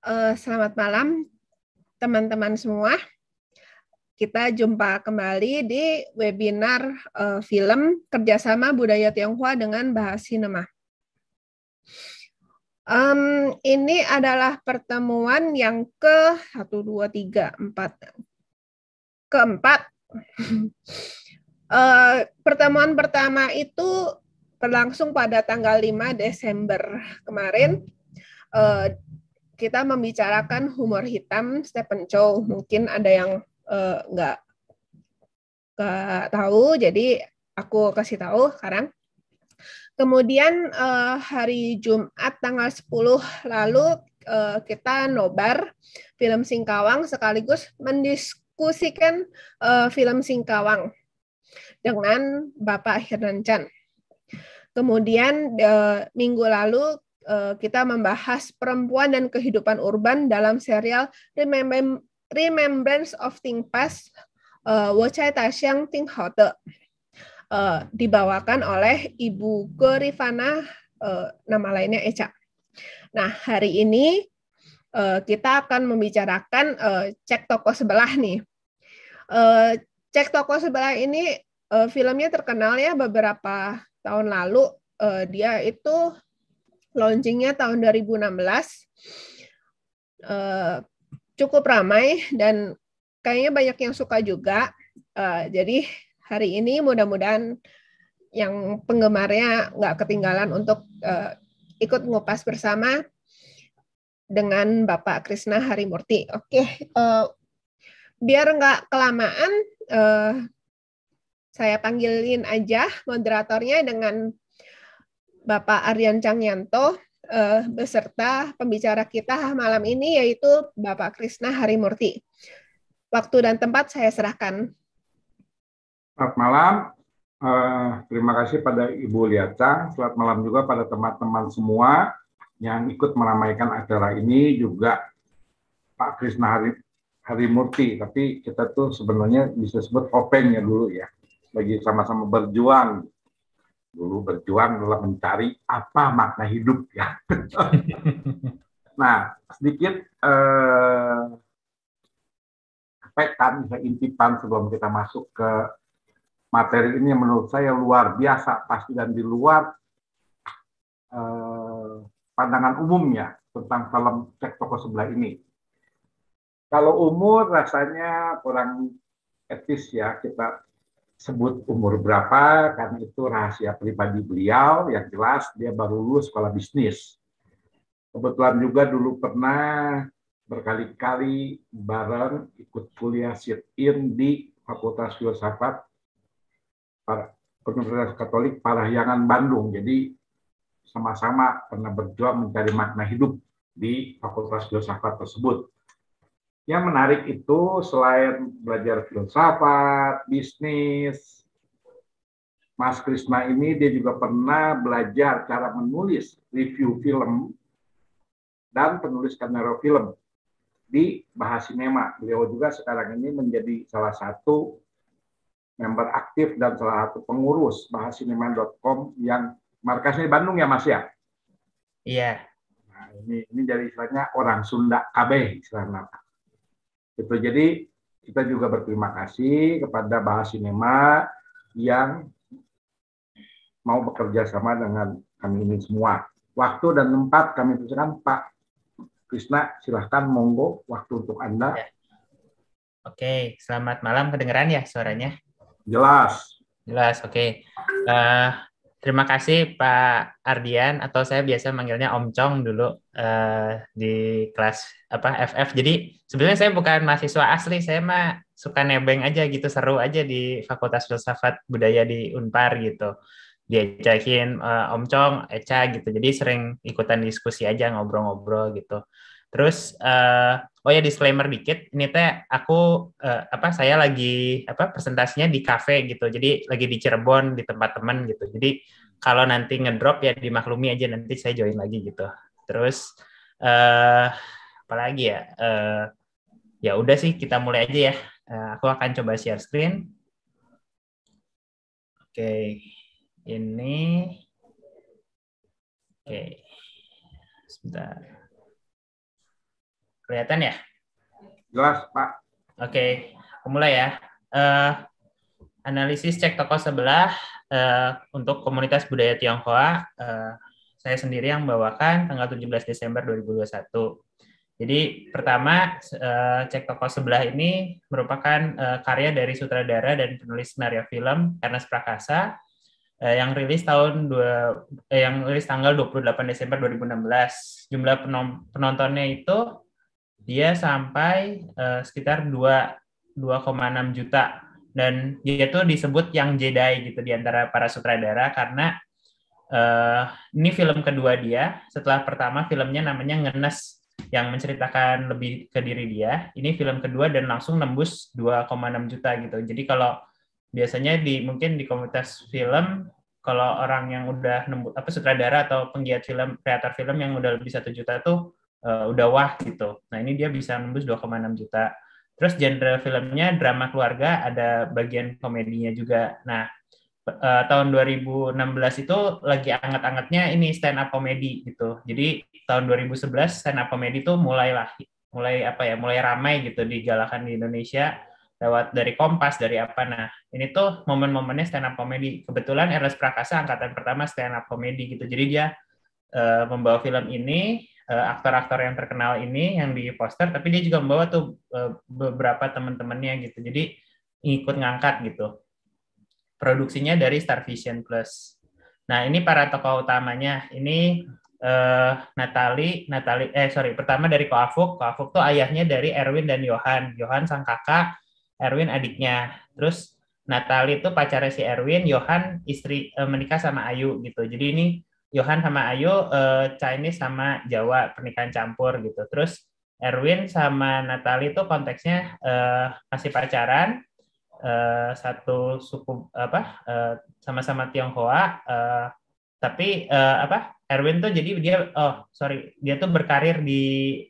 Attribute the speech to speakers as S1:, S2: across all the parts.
S1: Selamat malam teman-teman semua. Kita jumpa kembali di webinar film Kerjasama Budaya Tionghoa dengan Bahasa Sinema. Ini adalah pertemuan yang keempat. Pertemuan pertama itu berlangsung pada tanggal 5 Desember kemarin. Kita membicarakan humor hitam Stephen Chow. Mungkin ada yang nggak tahu, jadi aku kasih tahu sekarang. Kemudian hari Jumat tanggal 10 lalu kita nobar film Singkawang sekaligus mendiskusikan film Singkawang dengan Bapak Hirnan Chan. Kemudian minggu lalu kita membahas perempuan dan kehidupan urban dalam serial Remembrance of Ting Past, Wocai Taxiang Ting Hote, dibawakan oleh Ibu Gerifana, nama lainnya Eca. Nah, hari ini kita akan membicarakan Cek Toko Sebelah nih. Cek Toko Sebelah ini filmnya terkenal ya beberapa tahun lalu. Dia itu launchingnya tahun 2016, cukup ramai dan kayaknya banyak yang suka juga. Jadi hari ini mudah-mudahan yang penggemarnya nggak ketinggalan untuk ikut ngupas bersama dengan Bapak Krishna Harimurti. Oke, biar nggak kelamaan, saya panggilin aja moderatornya dengan Bapak Aryan Cangyanto beserta pembicara kita malam ini yaitu Bapak Krishna Harimurti. Waktu dan tempat saya serahkan.
S2: Selamat malam. Terima kasih pada Ibu Liatang. Selamat malam juga pada teman-teman semua yang ikut meramaikan acara ini, juga Pak Krishna Harimurti. Tapi kita tuh sebenarnya bisa sebut Openg ya dulu ya. Lagi sama-sama berjuang. Dulu berjuang dalam mencari apa makna hidup ya. Nah, sedikit intipan sebelum kita masuk ke materi ini yang menurut saya luar biasa pasti dan di luar pandangan umumnya tentang film Cek Toko Sebelah ini. Kalau umur rasanya kurang etis ya kita sebut umur berapa, karena itu rahasia pribadi beliau. Yang jelas dia baru lulus sekolah bisnis. Kebetulan juga dulu pernah berkali-kali bareng ikut kuliah sit-in di Fakultas Filsafat Universitas Katolik Parahyangan Bandung. Jadi sama-sama pernah berjuang mencari makna hidup di Fakultas Filsafat tersebut. Yang menarik itu selain belajar filsafat, bisnis, Mas Krishna ini dia juga pernah belajar cara menulis review film dan penulis skenario film di Bahasa Sinema. Beliau juga sekarang ini menjadi salah satu member aktif dan salah satu pengurus bahasinema.com yang markasnya di Bandung ya Mas ya?
S3: Iya.
S2: Nah, ini jadi istilahnya orang Sunda KB istilahnya. Itu jadi kita juga berterima kasih kepada Bahasa Sinema yang mau bekerja sama dengan kami ini semua. Waktu dan tempat kami persilakan Pak Krishna, silahkan monggo waktu untuk Anda.
S3: Ya. Oke, selamat malam. Kedengeran ya suaranya?
S2: Jelas.
S3: Jelas, oke. Terima kasih Pak Ardian, atau saya biasa manggilnya Om Chong dulu di kelas FF. Jadi sebenarnya saya bukan mahasiswa asli, saya mah suka nebeng aja gitu, seru aja di Fakultas Filsafat Budaya di Unpar gitu. Diajakin Om Chong, Eca gitu. Jadi sering ikutan diskusi aja, ngobrol-ngobrol gitu. Terus oh ya disclaimer dikit, ini teh aku saya lagi presentasinya di kafe gitu. Jadi lagi di Cirebon di tempat teman gitu. Jadi kalau nanti ngedrop ya dimaklumi aja, nanti saya join lagi gitu. Terus apalagi ya? Ya udah sih kita mulai aja ya. Aku akan coba share screen. Oke. Ini oke. Sebentar. Kelihatan ya?
S2: Jelas, Pak.
S3: Oke, aku mulai ya. Analisis cek toko sebelah untuk komunitas budaya Tionghoa. Saya sendiri yang membawakan tanggal 17 Desember 2021. Jadi pertama, cek toko sebelah ini merupakan karya dari sutradara dan penulis skenario film Ernest Prakasa yang rilis tanggal 28 Desember 2016. Jumlah penontonnya itu dia sampai sekitar 2,6 juta, dan dia tuh disebut yang Jedi gitu di antara para sutradara karena ini film kedua dia. Setelah pertama filmnya namanya Ngenes yang menceritakan lebih ke diri dia. Ini film kedua dan langsung nembus 2,6 juta gitu. Jadi kalau biasanya mungkin di komunitas film, kalau orang yang udah sutradara atau penggiat film, kreator film yang udah lebih 1 juta tuh udah wah gitu. Nah ini dia bisa nembus 2,6 juta. Terus genre filmnya drama keluarga, ada bagian komedinya juga. Nah tahun 2016 itu lagi anget-angetnya ini stand up comedy gitu. Jadi tahun 2011 stand up comedy itu mulai ramai gitu digalakan di Indonesia lewat dari Kompas, dari apa. Nah, ini tuh momen-momennya stand up comedy. Kebetulan Ernest Prakasa angkatan pertama stand up comedy gitu. Jadi dia membawa film ini, aktor-aktor yang terkenal ini yang di poster, tapi dia juga membawa tuh beberapa teman-temannya gitu. Jadi ikut ngangkat gitu. Produksinya dari Star Vision Plus. Nah, ini para tokoh utamanya. Ini pertama dari Ko Afuk. Ko Afuk tuh ayahnya dari Erwin dan Johan. Johan sang kakak, Erwin adiknya. Terus Natalie itu pacarnya si Erwin, Johan istri menikah sama Ayu gitu. Jadi ini Johan sama Ayu Chinese sama Jawa, pernikahan campur gitu. Terus Erwin sama Natalie itu konteksnya masih pacaran, satu suku sama-sama Tionghoa, tapi Erwin tuh jadi dia tuh berkarir di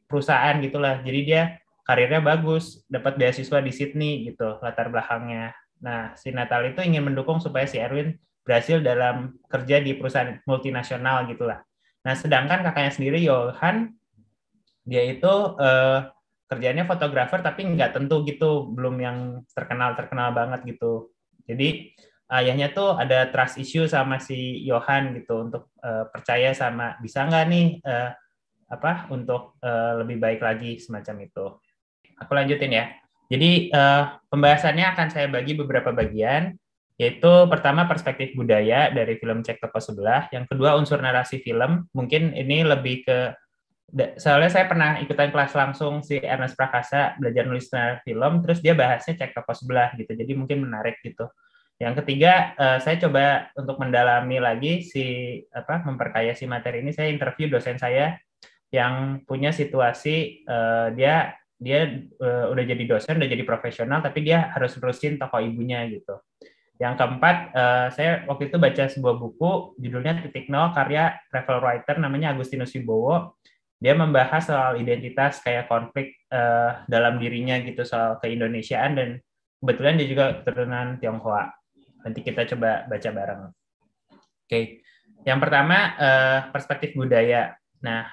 S3: perusahaan gitulah, jadi dia karirnya bagus, dapat beasiswa di Sydney gitu latar belakangnya. Nah si Natalie itu ingin mendukung supaya si Erwin berhasil dalam kerja di perusahaan multinasional gitulah. Nah sedangkan kakaknya sendiri Johan, dia itu kerjanya fotografer tapi nggak tentu gitu, belum yang terkenal banget gitu. Jadi ayahnya tuh ada trust issue sama si Johan gitu, untuk percaya sama bisa nggak nih untuk lebih baik lagi semacam itu. Aku lanjutin ya. Jadi pembahasannya akan saya bagi beberapa bagian, yaitu pertama perspektif budaya dari film Cek Toko Sebelah, yang kedua unsur narasi film, mungkin ini lebih ke soalnya saya pernah ikutan kelas langsung si Ernest Prakasa belajar nulis skenario film, terus dia bahasnya Cek Toko Sebelah gitu, jadi mungkin menarik gitu. Yang ketiga, saya coba untuk mendalami lagi memperkaya si materi ini. Saya interview dosen saya yang punya situasi dia udah jadi dosen, udah jadi profesional, tapi dia harus nerusin toko ibunya gitu. Yang keempat, saya waktu itu baca sebuah buku judulnya Titik Nol, karya travel writer namanya Agustinus Wibowo. Dia membahas soal identitas, kayak konflik dalam dirinya gitu, soal keindonesiaan, dan kebetulan dia juga keturunan Tionghoa. Nanti kita coba baca bareng. Oke. Yang pertama perspektif budaya. Nah,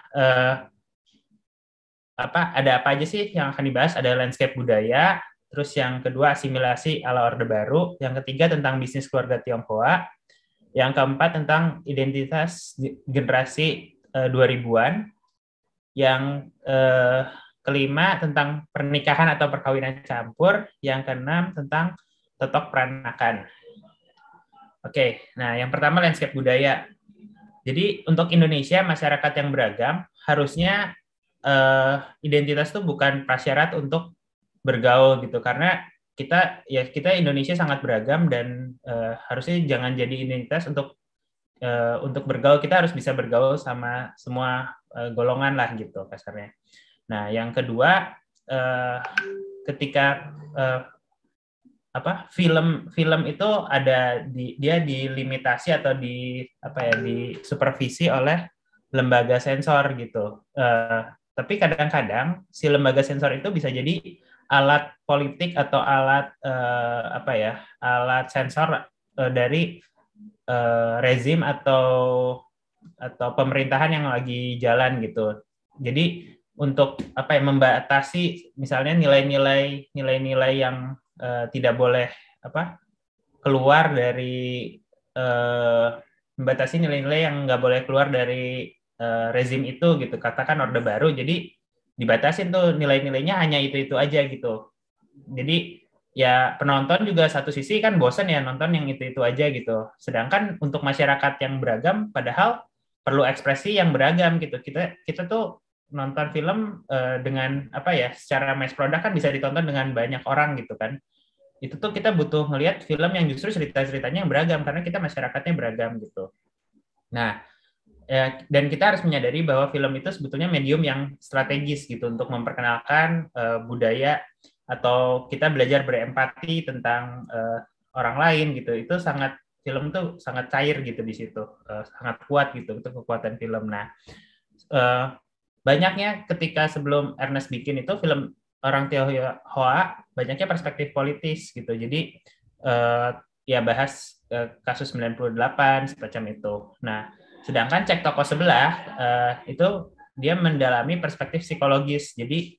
S3: ada apa aja sih yang akan dibahas? Ada landscape budaya, terus yang kedua asimilasi ala Orde Baru, yang ketiga tentang bisnis keluarga Tionghoa, yang keempat tentang identitas generasi 2000-an, yang kelima tentang pernikahan atau perkawinan campur, yang keenam tentang totok peranakan. Oke, nah yang pertama landscape budaya. Jadi untuk Indonesia, masyarakat yang beragam, harusnya identitas itu bukan prasyarat untuk bergaul gitu, karena kita Indonesia sangat beragam, dan harusnya jangan jadi identitas untuk bergaul. Kita harus bisa bergaul sama semua golongan lah gitu kasarnya. Nah yang kedua, ketika film itu ada dia dilimitasi atau di supervisi oleh lembaga sensor gitu. Tapi kadang-kadang si lembaga sensor itu bisa jadi alat politik atau alat alat sensor dari rezim atau pemerintahan yang lagi jalan gitu. Jadi untuk apa ya, membatasi misalnya nilai-nilai yang tidak boleh apa keluar dari membatasi nilai-nilai yang nggak boleh keluar dari rezim itu gitu, katakan Orde Baru, jadi dibatasin tuh nilai-nilainya hanya itu aja gitu. Jadi ya penonton juga satu sisi kan bosan ya nonton yang itu aja gitu. Sedangkan untuk masyarakat yang beragam, padahal perlu ekspresi yang beragam gitu. Kita tuh nonton film dengan apa ya, secara mass product kan bisa ditonton dengan banyak orang gitu kan. Itu tuh kita butuh ngelihat film yang justru cerita-ceritanya yang beragam karena kita masyarakatnya beragam gitu. Nah, dan kita harus menyadari bahwa film itu sebetulnya medium yang strategis gitu untuk memperkenalkan budaya atau kita belajar berempati tentang orang lain gitu. Itu film tuh sangat cair gitu di situ, sangat kuat gitu, itu kekuatan film. Nah, banyaknya ketika sebelum Ernest bikin itu film Orang Tionghoa banyaknya perspektif politis gitu. Jadi ya bahas kasus 98 semacam itu. Nah, sedangkan Cek Toko Sebelah itu dia mendalami perspektif psikologis. Jadi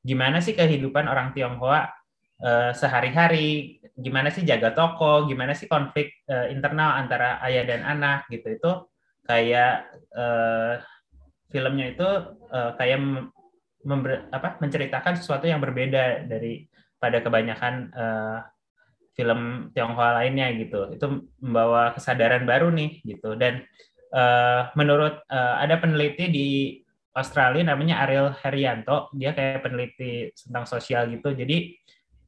S3: gimana sih kehidupan orang Tionghoa sehari-hari, gimana sih jaga toko, gimana sih konflik internal antara ayah dan anak gitu. Itu kayak filmnya itu kayak menceritakan sesuatu yang berbeda pada kebanyakan film Tionghoa lainnya gitu. Itu membawa kesadaran baru nih gitu. Dan menurut ada peneliti di Australia namanya Ariel Herianto, dia kayak peneliti tentang sosial gitu. Jadi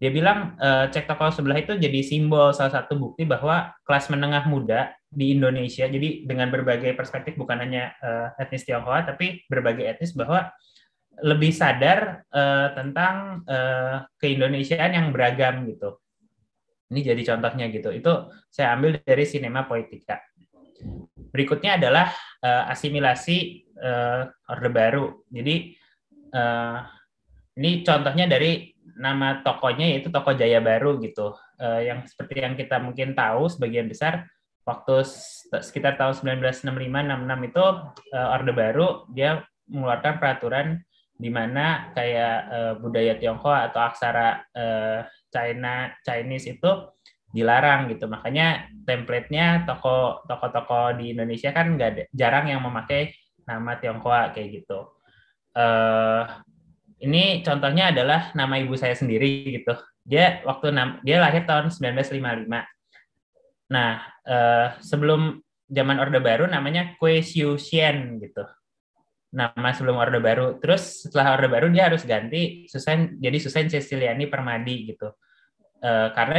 S3: dia bilang Cek Toko Sebelah itu jadi simbol, salah satu bukti bahwa kelas menengah muda di Indonesia, jadi dengan berbagai perspektif, bukan hanya etnis Tionghoa tapi berbagai etnis, bahwa lebih sadar tentang keindonesiaan yang beragam gitu. Ini jadi contohnya gitu. Itu saya ambil dari Cinema Poetica. Berikutnya adalah asimilasi Orde Baru. Jadi ini contohnya dari nama tokonya, yaitu Toko Jaya Baru gitu. Yang seperti yang kita mungkin tahu sebagian besar, waktu sekitar tahun 1965-66 itu Orde Baru dia mengeluarkan peraturan di mana kayak budaya Tionghoa atau aksara Chinese itu dilarang gitu. Makanya template-nya toko-toko di Indonesia kan jarang yang memakai nama Tionghoa kayak gitu. Ini contohnya adalah nama ibu saya sendiri gitu. Dia lahir tahun 1955. Nah, sebelum zaman Orde Baru namanya Kue Xiu Xian gitu. Nama sebelum Orde Baru. Terus setelah Orde Baru dia harus ganti jadi Susan Ceciliani Permadi gitu. Karena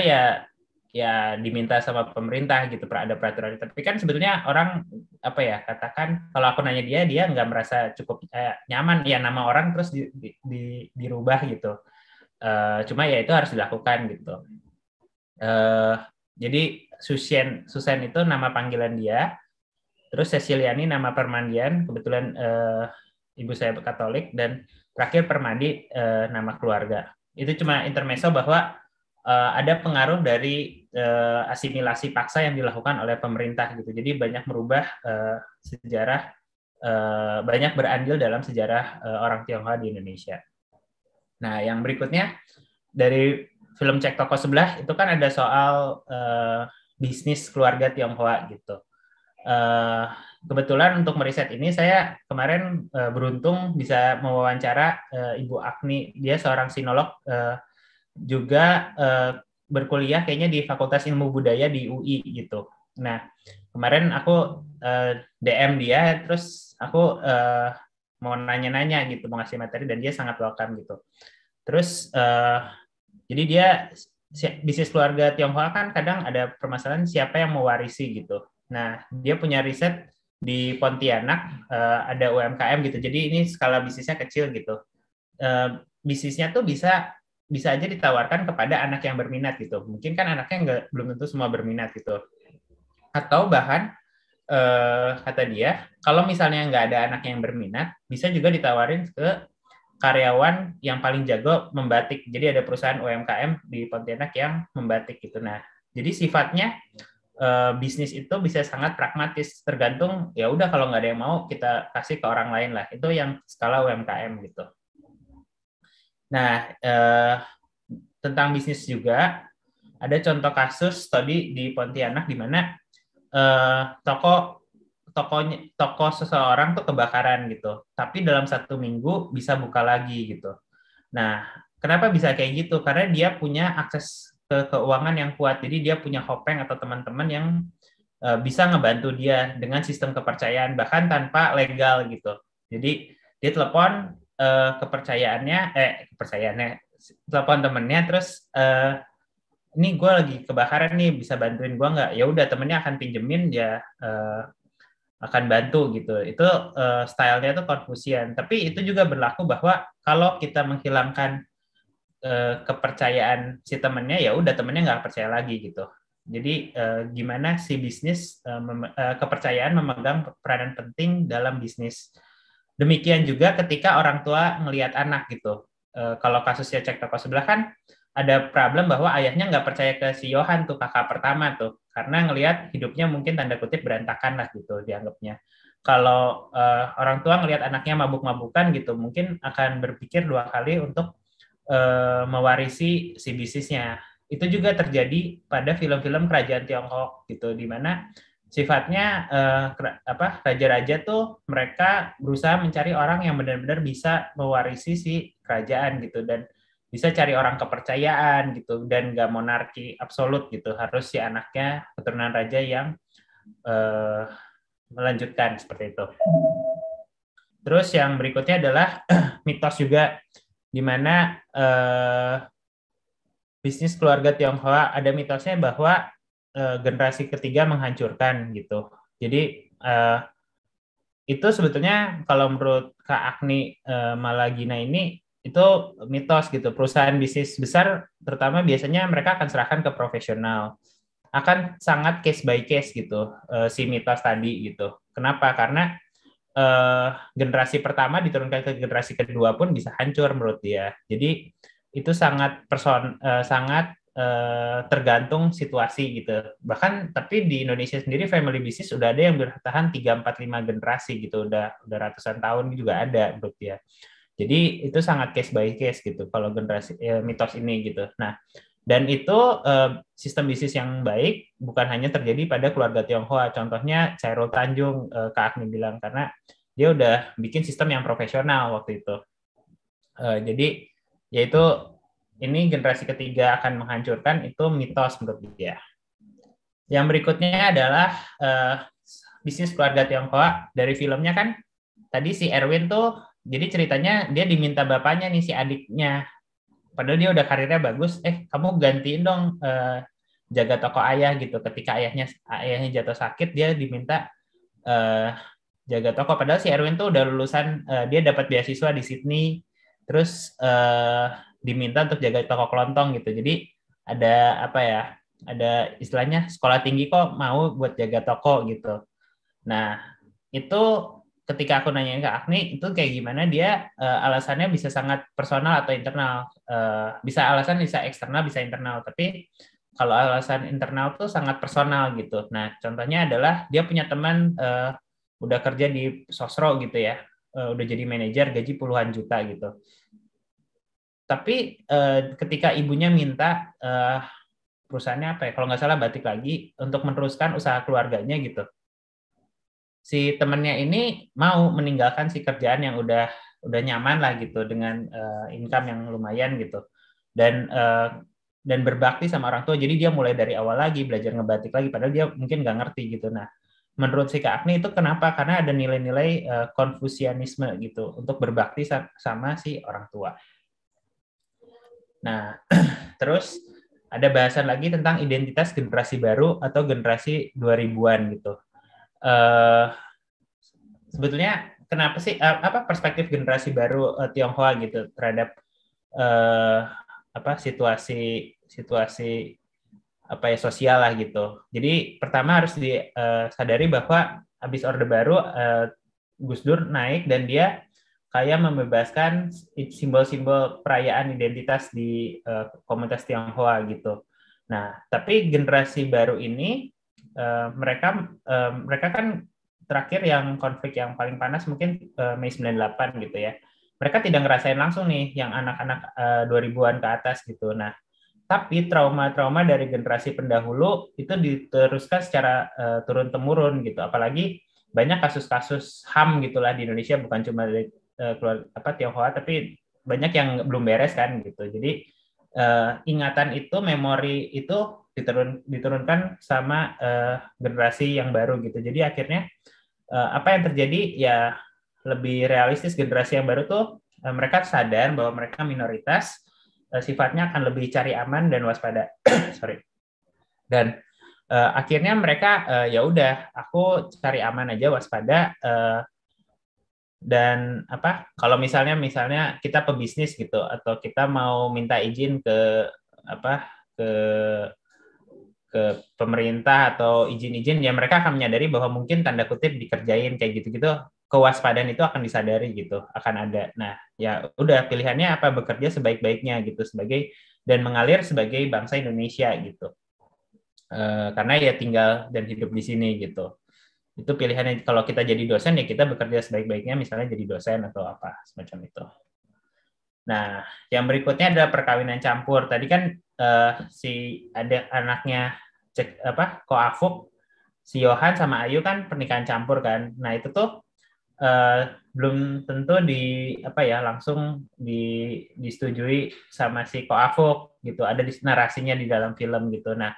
S3: ya diminta sama pemerintah gitu, ada peraturan. Tapi kan sebetulnya orang apa ya, katakan kalau aku nanya dia nggak merasa cukup nyaman ya nama orang terus dirubah gitu. Cuma ya itu harus dilakukan gitu. Jadi Susan itu nama panggilan dia. Terus Ceciliani nama permandian, kebetulan ibu saya Katolik, dan terakhir Permadi nama keluarga. Itu cuma intermezzo bahwa ada pengaruh dari asimilasi paksa yang dilakukan oleh pemerintah gitu. Jadi banyak merubah sejarah, banyak berandil dalam sejarah orang Tionghoa di Indonesia. Nah, yang berikutnya dari film Cek Toko Sebelah itu kan ada soal bisnis keluarga Tionghoa gitu. Kebetulan untuk meriset ini saya kemarin beruntung bisa mewawancara Ibu Agni. Dia seorang sinolog, juga berkuliah kayaknya di Fakultas Ilmu Budaya di UI gitu. Nah, kemarin aku DM dia, terus aku mau nanya-nanya gitu, mau ngasih materi, dan dia sangat welcome gitu. Terus jadi dia bisnis keluarga Tionghoa kan kadang ada permasalahan siapa yang mewarisi gitu. Nah, dia punya riset di Pontianak, ada UMKM gitu. Jadi ini skala bisnisnya kecil gitu. Bisnisnya tuh bisa aja ditawarkan kepada anak yang berminat gitu. Mungkin kan anaknya belum tentu semua berminat gitu. Atau bahkan kata dia, kalau misalnya nggak ada anak yang berminat, bisa juga ditawarin ke karyawan yang paling jago membatik. Jadi ada perusahaan UMKM di Pontianak yang membatik gitu. Nah, jadi sifatnya bisnis itu bisa sangat pragmatis, tergantung ya udah kalau nggak ada yang mau kita kasih ke orang lain lah. Itu yang skala UMKM gitu. Nah, tentang bisnis juga ada contoh kasus tadi di Pontianak di mana toko seseorang tuh kebakaran gitu, tapi dalam 1 minggu bisa buka lagi gitu. Nah, kenapa bisa kayak gitu? Karena dia punya akses ke keuangan yang kuat. Jadi dia punya Hopeng atau teman-teman yang bisa ngebantu dia dengan sistem kepercayaan bahkan tanpa legal gitu. Jadi dia telepon kepercayaannya telepon temennya terus ini gue lagi kebakaran nih, bisa bantuin gue nggak? Ya udah, temennya akan pinjemin, dia akan bantu gitu. Itu stylenya tuh Confucian. Tapi itu juga berlaku bahwa kalau kita menghilangkan kepercayaan si temennya, ya udah temennya nggak percaya lagi gitu. Jadi gimana si bisnis kepercayaan memegang peranan penting dalam bisnis. Demikian juga ketika orang tua ngelihat anak gitu. Kalau kasusnya Cek Toko Sebelah kan ada problem bahwa ayahnya nggak percaya ke si Yohan tuh, kakak pertama tuh, karena ngelihat hidupnya mungkin tanda kutip berantakan lah gitu dianggapnya. Kalau orang tua ngelihat anaknya mabuk-mabukan gitu, mungkin akan berpikir 2 kali untuk mewarisi si bisnisnya. Itu juga terjadi pada film-film kerajaan Tiongkok gitu, di mana sifatnya raja-raja tuh mereka berusaha mencari orang yang benar-benar bisa mewarisi si kerajaan gitu, dan bisa cari orang kepercayaan gitu, dan nggak monarki absolut gitu, harus si anaknya keturunan raja yang melanjutkan seperti itu. Terus yang berikutnya adalah mitos juga, di mana bisnis keluarga Tionghoa ada mitosnya bahwa generasi ketiga menghancurkan gitu. Jadi itu sebetulnya kalau menurut Kak Agni Malagina ini itu mitos gitu. Perusahaan bisnis besar terutama biasanya mereka akan serahkan ke profesional. Akan sangat case by case gitu si mitos tadi gitu. Kenapa? Karena generasi pertama diturunkan ke generasi kedua pun bisa hancur menurut dia. Jadi itu sangat tergantung situasi gitu. Bahkan tapi di Indonesia sendiri family business udah ada yang bertahan 3, 4, 5 generasi gitu. Udah ratusan tahun juga ada menurut dia. Jadi itu sangat case by case gitu kalau generasi mitos ini gitu. Nah, dan itu sistem bisnis yang baik bukan hanya terjadi pada keluarga Tionghoa. Contohnya Chairul Tanjung, Kak Agni bilang, karena dia udah bikin sistem yang profesional waktu itu. Jadi yaitu ini generasi ketiga akan menghancurkan, itu mitos menurut dia. Yang berikutnya adalah bisnis keluarga Tionghoa. Dari filmnya kan tadi si Erwin tuh, jadi ceritanya dia diminta bapaknya nih, si adiknya. Padahal dia udah karirnya bagus, kamu gantiin dong jaga toko ayah gitu. Ketika ayahnya jatuh sakit, dia diminta jaga toko. Padahal si Erwin tuh udah lulusan, dia dapat beasiswa di Sydney, terus diminta untuk jaga toko kelontong gitu. Jadi ada ada istilahnya sekolah tinggi kok mau buat jaga toko gitu. Nah itu ketika aku nanyain ke Agni itu kayak gimana, dia alasannya bisa sangat personal atau internal, bisa alasan bisa eksternal bisa internal, tapi kalau alasan internal tuh sangat personal gitu. Nah contohnya adalah dia punya teman udah kerja di Sosro gitu ya, udah jadi manajer gaji puluhan juta gitu, tapi ketika ibunya minta perusahaannya kalau nggak salah Batik Lagi untuk meneruskan usaha keluarganya gitu, si temennya ini mau meninggalkan si kerjaan yang udah nyaman lah gitu dengan income yang lumayan gitu, dan berbakti sama orang tua. Jadi dia mulai dari awal lagi, belajar ngebatik lagi, padahal dia mungkin nggak ngerti gitu. Nah menurut si Kak Agni itu kenapa? Karena ada nilai-nilai Konfusianisme gitu untuk berbakti sama si orang tua. Nah terus ada bahasan lagi tentang identitas generasi baru atau generasi 2000-an gitu. Sebetulnya kenapa sih perspektif generasi baru Tionghoa gitu terhadap situasi sosial lah gitu. Jadi pertama harus disadari bahwa habis Orde Baru Gus Dur naik dan dia kayak membebaskan simbol-simbol perayaan identitas di komunitas Tionghoa gitu. Nah, tapi generasi baru ini mereka kan terakhir yang konflik yang paling panas mungkin Mei 98 gitu ya. Mereka tidak ngerasain langsung nih yang anak-anak 2000-an ke atas gitu. Nah, tapi trauma-trauma dari generasi pendahulu itu diteruskan secara turun-temurun gitu. Apalagi banyak kasus-kasus HAM gitulah di Indonesia, bukan cuma dari Tionghoa, tapi banyak yang belum beres kan gitu. Jadi ingatan itu, memori itu diturunkan sama generasi yang baru gitu. Jadi akhirnya apa yang terjadi ya lebih realistis, generasi yang baru tuh mereka sadar bahwa mereka minoritas, sifatnya akan lebih cari aman dan waspada. Sorry. Dan akhirnya mereka ya udah, aku cari aman aja, waspada. Dan kalau misalnya kita pebisnis gitu, atau kita mau minta izin ke pemerintah atau izin-izin, ya mereka akan menyadari bahwa mungkin tanda kutip dikerjain kayak gitu-gitu, kewaspadaan itu akan disadari gitu, akan ada. Nah, ya udah, pilihannya apa, bekerja sebaik-baiknya gitu dan mengalir sebagai bangsa Indonesia gitu. Karena ya tinggal dan hidup di sini gitu. Itu pilihannya. Kalau kita jadi dosen ya kita bekerja sebaik-baiknya, misalnya jadi dosen atau apa semacam itu. Nah, yang berikutnya adalah perkawinan campur. Tadi kan ada anaknya Ko Afuk, si Yohan sama Ayu kan pernikahan campur kan. Nah, itu tuh belum tentu langsung disetujui sama si Ko Afuk gitu. Ada di narasinya di dalam film gitu. Nah,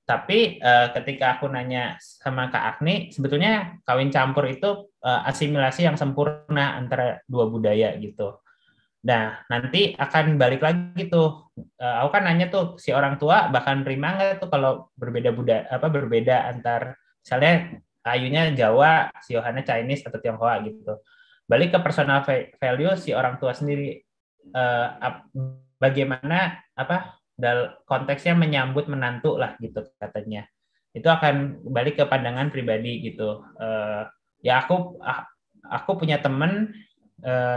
S3: tapi ketika aku nanya sama Kak Agni, sebetulnya kawin campur itu asimilasi yang sempurna antara dua budaya gitu. Nah, nanti akan balik lagi tuh. Aku kan nanya tuh, si orang tua bahkan terima nggak tuh kalau berbeda budaya, berbeda antar, misalnya Ayunya Jawa, si Yohana Chinese atau Tionghoa gitu. Balik ke personal value si orang tua sendiri. Bagaimana konteksnya menyambut menantu lah gitu katanya. Itu akan balik ke pandangan pribadi gitu. Ya aku punya temen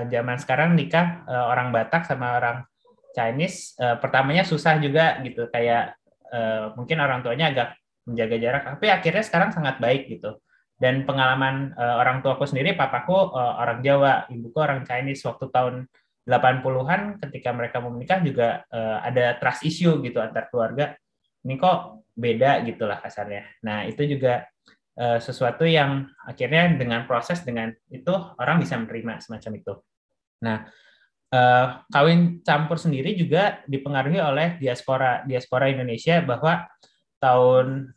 S3: zaman sekarang nikah orang Batak sama orang Chinese, pertamanya susah juga gitu, kayak mungkin orang tuanya agak menjaga jarak, tapi akhirnya sekarang sangat baik gitu. Dan pengalaman orang tuaku sendiri, papaku orang Jawa, ibuku orang Chinese, waktu tahun 80-an ketika mereka mau menikah juga ada trust issue gitu antar keluarga. Ini kok beda gitulah kasarnya. Nah, itu juga sesuatu yang akhirnya dengan proses, dengan itu orang bisa menerima semacam itu. Nah, kawin campur sendiri juga dipengaruhi oleh diaspora Indonesia, bahwa tahun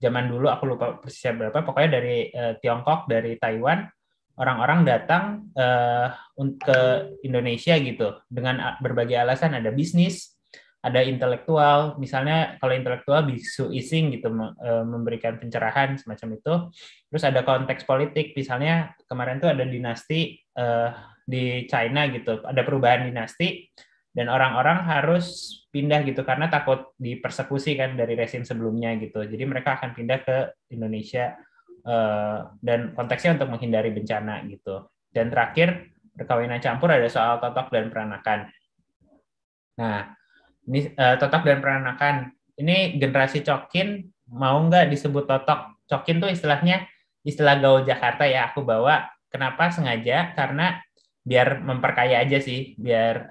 S3: zaman dulu aku lupa persisnya berapa, pokoknya dari Tiongkok, dari Taiwan, orang-orang datang ke Indonesia gitu dengan berbagai alasan. Ada bisnis, ada intelektual, misalnya kalau intelektual Bisu Ising gitu, memberikan pencerahan semacam itu. Terus ada konteks politik, misalnya kemarin tuh ada dinasti di China gitu, ada perubahan dinasti dan orang-orang harus pindah gitu karena takut dipersekusi kan dari rezim sebelumnya gitu. Jadi mereka akan pindah ke Indonesia dan konteksnya untuk menghindari bencana gitu. Dan terakhir, perkawinan campur ada soal totok dan peranakan. Nah, ini totok dan peranakan. Ini generasi Cokin mau nggak disebut totok? Cokin tuh istilahnya istilah gaul Jakarta ya, aku bawa. Kenapa sengaja? Karena biar memperkaya aja sih. Biar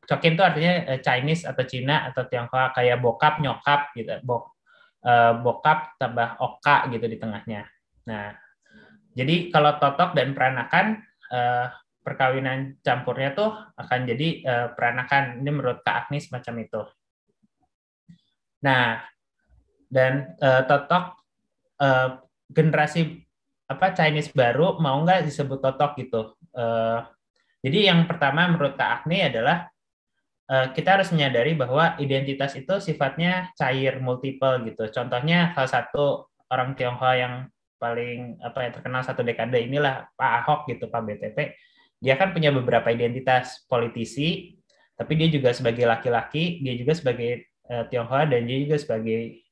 S3: Cokin tuh artinya Chinese atau Cina atau Tionghoa, kayak bokap, nyokap gitu. Bokap tambah oka gitu di tengahnya. Nah, jadi kalau totok dan peranakan, perkawinan campurnya tuh akan jadi peranakan. Ini menurut Kak Agni semacam itu. Nah, dan totok generasi Chinese baru mau nggak disebut totok gitu. Jadi yang pertama menurut Kak Agni adalah kita harus menyadari bahwa identitas itu sifatnya cair, multiple gitu. Contohnya salah satu orang Tionghoa yang paling yang terkenal satu dekade inilah Pak Ahok gitu, Pak BTP. Dia kan punya beberapa identitas, politisi, tapi dia juga sebagai laki-laki, dia juga sebagai Tionghoa, dan dia juga sebagai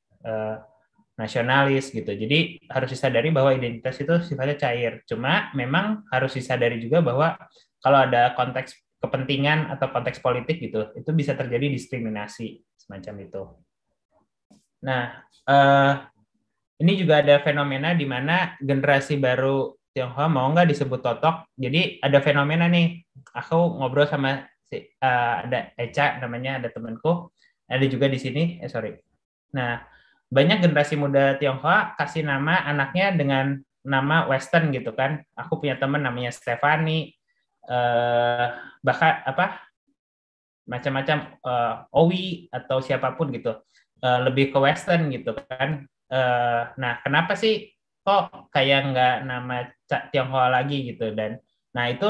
S3: nasionalis gitu. Jadi harus disadari bahwa identitas itu sifatnya cair. Cuma memang harus disadari juga bahwa kalau ada konteks kepentingan atau konteks politik gitu, itu bisa terjadi diskriminasi semacam itu. Nah, ini juga ada fenomena di mana generasi baru Tionghoa mau nggak disebut totok. Jadi ada fenomena nih, aku ngobrol sama ada Eca namanya, ada temanku, ada juga di sini, Nah, banyak generasi muda Tionghoa kasih nama anaknya dengan nama Western gitu kan. Aku punya teman namanya Stefani, bahkan macam-macam Owi atau siapapun gitu, lebih ke Western gitu kan. Nah, kenapa sih kok kayak nggak nama Tionghoa lagi gitu? Dan nah itu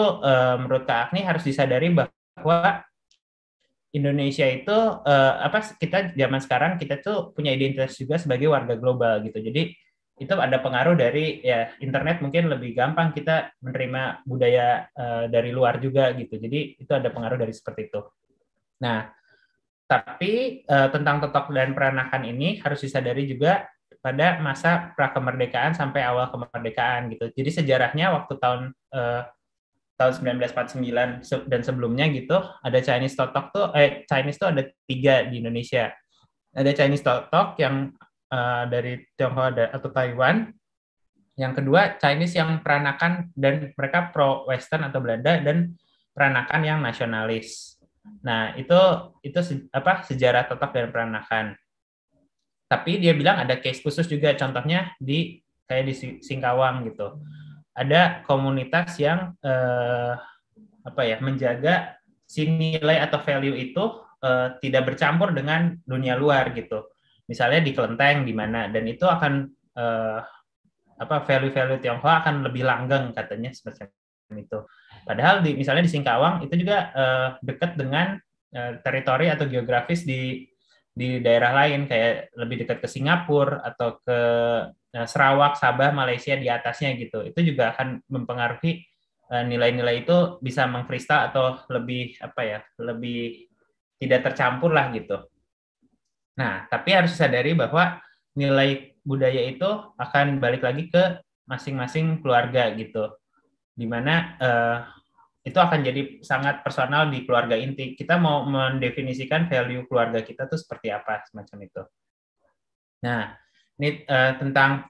S3: menurut Kak Agni harus disadari bahwa Indonesia itu kita zaman sekarang kita tuh punya identitas juga sebagai warga global gitu. Jadi itu ada pengaruh dari ya internet, mungkin lebih gampang kita menerima budaya dari luar juga gitu. Jadi itu ada pengaruh dari seperti itu. Nah, tapi tentang totok dan peranakan ini harus disadari juga pada masa prakemerdekaan sampai awal kemerdekaan gitu. Jadi sejarahnya waktu tahun 1949 dan sebelumnya gitu, ada Chinese totok tuh, Chinese tuh ada 3 di Indonesia. Ada Chinese totok yang dari Tionghoa atau Taiwan. Yang kedua Chinese yang peranakan dan mereka pro Western atau Belanda, dan peranakan yang nasionalis. Nah itu sejarah totok dan peranakan. Tapi dia bilang ada case khusus juga, contohnya kayak di Singkawang gitu. Ada komunitas yang menjaga si nilai atau value itu tidak bercampur dengan dunia luar gitu. Misalnya di Kelenteng di mana, dan itu akan value-value Tionghoa akan lebih langgeng katanya seperti itu. Padahal misalnya di Singkawang itu juga dekat dengan teritori atau geografis di daerah lain, kayak lebih dekat ke Singapura atau ke Sarawak, Sabah, Malaysia di atasnya gitu. Itu juga akan mempengaruhi nilai-nilai itu bisa mengkristal atau lebih lebih tidak tercampur lah gitu. Nah, tapi harus disadari bahwa nilai budaya itu akan balik lagi ke masing-masing keluarga gitu. Dimana itu akan jadi sangat personal di keluarga inti. Kita mau mendefinisikan value keluarga kita tuh seperti apa, semacam itu. Nah, ini tentang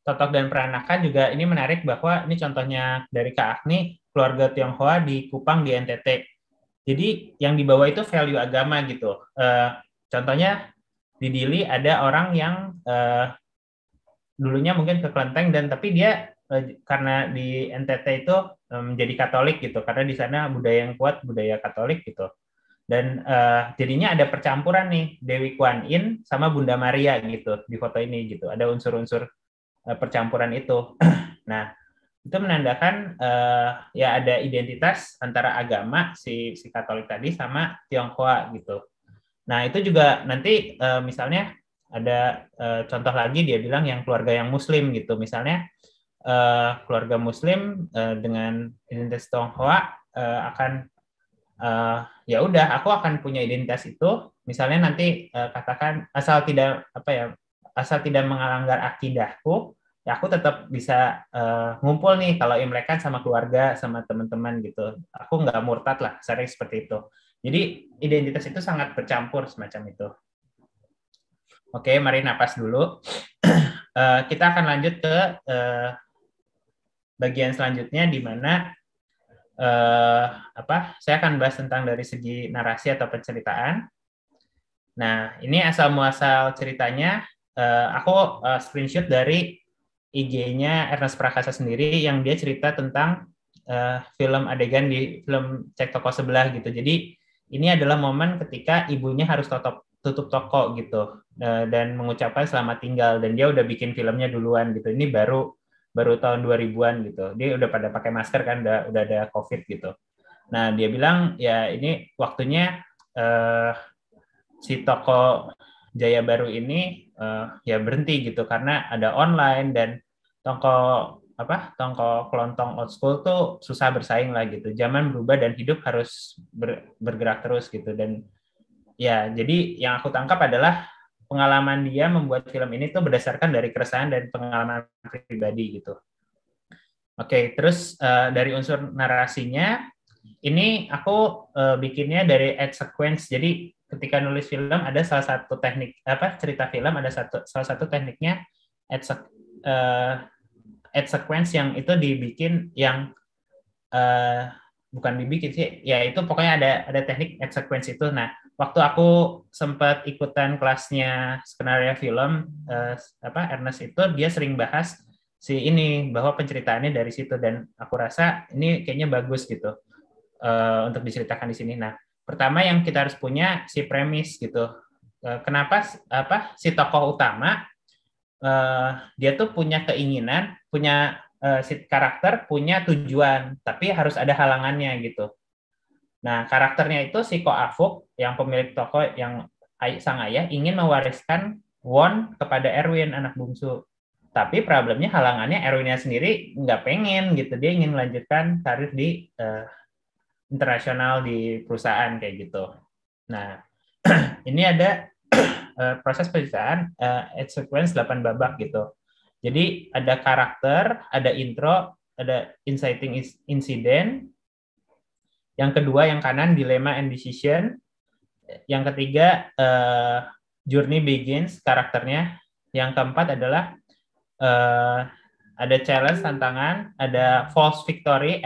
S3: totok dan peranakan juga ini menarik, bahwa ini contohnya dari Kak Agni, keluarga Tionghoa di Kupang di NTT. Jadi yang dibawa itu value agama gitu. Contohnya di Dili ada orang yang dulunya mungkin ke Kelenteng, dan tapi dia karena di NTT itu menjadi Katolik gitu, karena di sana budaya yang kuat, budaya Katolik gitu. Dan jadinya ada percampuran nih, Dewi Kuan Yin sama Bunda Maria gitu di foto ini gitu. Ada unsur-unsur percampuran itu. Nah, itu menandakan ya ada identitas antara agama si Katolik tadi sama Tionghoa gitu. Nah, itu juga nanti misalnya ada contoh lagi, dia bilang yang keluarga yang Muslim gitu. Misalnya keluarga Muslim dengan identitas Tionghoa akan ya udah, aku akan punya identitas itu. Misalnya nanti katakan asal tidak melanggar akidahku, ya aku tetap bisa ngumpul nih kalau Imlekan sama keluarga, sama teman-teman gitu. Aku nggak murtad lah, sering seperti itu. Jadi identitas itu sangat bercampur semacam itu. Oke, mari napas dulu. Kita akan lanjut ke bagian selanjutnya, di mana saya akan bahas tentang dari segi narasi atau penceritaan. Nah, ini asal muasal ceritanya aku screenshot dari IG-nya Ernest Prakasa sendiri, yang dia cerita tentang film adegan di film Cek Toko Sebelah gitu. Jadi ini adalah momen ketika ibunya harus tutup toko gitu dan mengucapkan selamat tinggal, dan dia udah bikin filmnya duluan gitu. Ini baru tahun 2000-an gitu. Dia udah pada pakai masker kan, udah ada COVID gitu. Nah, dia bilang ya ini waktunya si toko Jaya Baru ini ya berhenti gitu, karena ada online, dan toko kelontong old school tuh susah bersaing lah gitu. Zaman berubah dan hidup harus bergerak terus gitu. Dan ya jadi yang aku tangkap adalah pengalaman dia membuat film ini tuh berdasarkan dari keresahan dan pengalaman pribadi gitu. Oke, terus dari unsur narasinya, ini aku bikinnya dari ad sequence. Jadi ketika nulis film ada salah satu teknik cerita film, ada salah satu tekniknya ad sequence yang itu dibikin yang bukan dibikin sih, ya itu pokoknya ada teknik ad sequence itu. Nah, waktu aku sempat ikutan kelasnya skenario film, Ernest itu dia sering bahas si ini bahwa penceritaannya dari situ, dan aku rasa ini kayaknya bagus gitu untuk diceritakan di sini. Nah, pertama yang kita harus punya si premis gitu. Kenapa si tokoh utama dia tuh punya keinginan, punya si karakter punya tujuan, tapi harus ada halangannya gitu. Nah, karakternya itu si Ko Afuk, yang pemilik toko yang sang ayah ingin mewariskan Won kepada Erwin, anak bungsu. Tapi problemnya halangannya Erwinnya sendiri nggak pengen gitu. Dia ingin melanjutkan karir di internasional di perusahaan kayak gitu. Nah, ini ada proses penceritaan ad sequence 8 babak gitu. Jadi ada karakter, ada intro, ada inciting incident. Yang kedua yang kanan dilemma and decision. Yang ketiga journey begins karakternya. Yang keempat adalah ada challenge tantangan, ada false victory.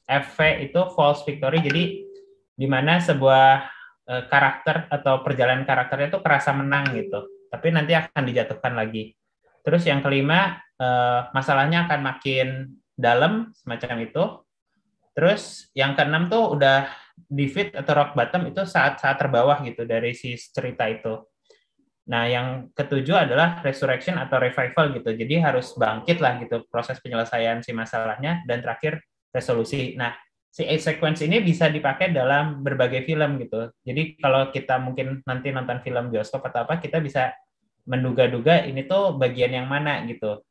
S3: FV itu false victory. Jadi di mana sebuah karakter atau perjalanan karakternya itu kerasa menang gitu, tapi nanti akan dijatuhkan lagi. Terus yang kelima, masalahnya akan makin dalam, semacam itu. Terus yang keenam tuh udah defeat atau rock bottom, itu saat terbawah gitu dari si cerita itu. Nah, yang ketujuh adalah resurrection atau revival gitu. Jadi harus bangkit lah gitu proses penyelesaian si masalahnya, dan terakhir resolusi. Nah, si ad sequence ini bisa dipakai dalam berbagai film gitu. Jadi kalau kita mungkin nanti nonton film bioskop atau apa, kita bisa menduga-duga ini tuh bagian yang mana gitu.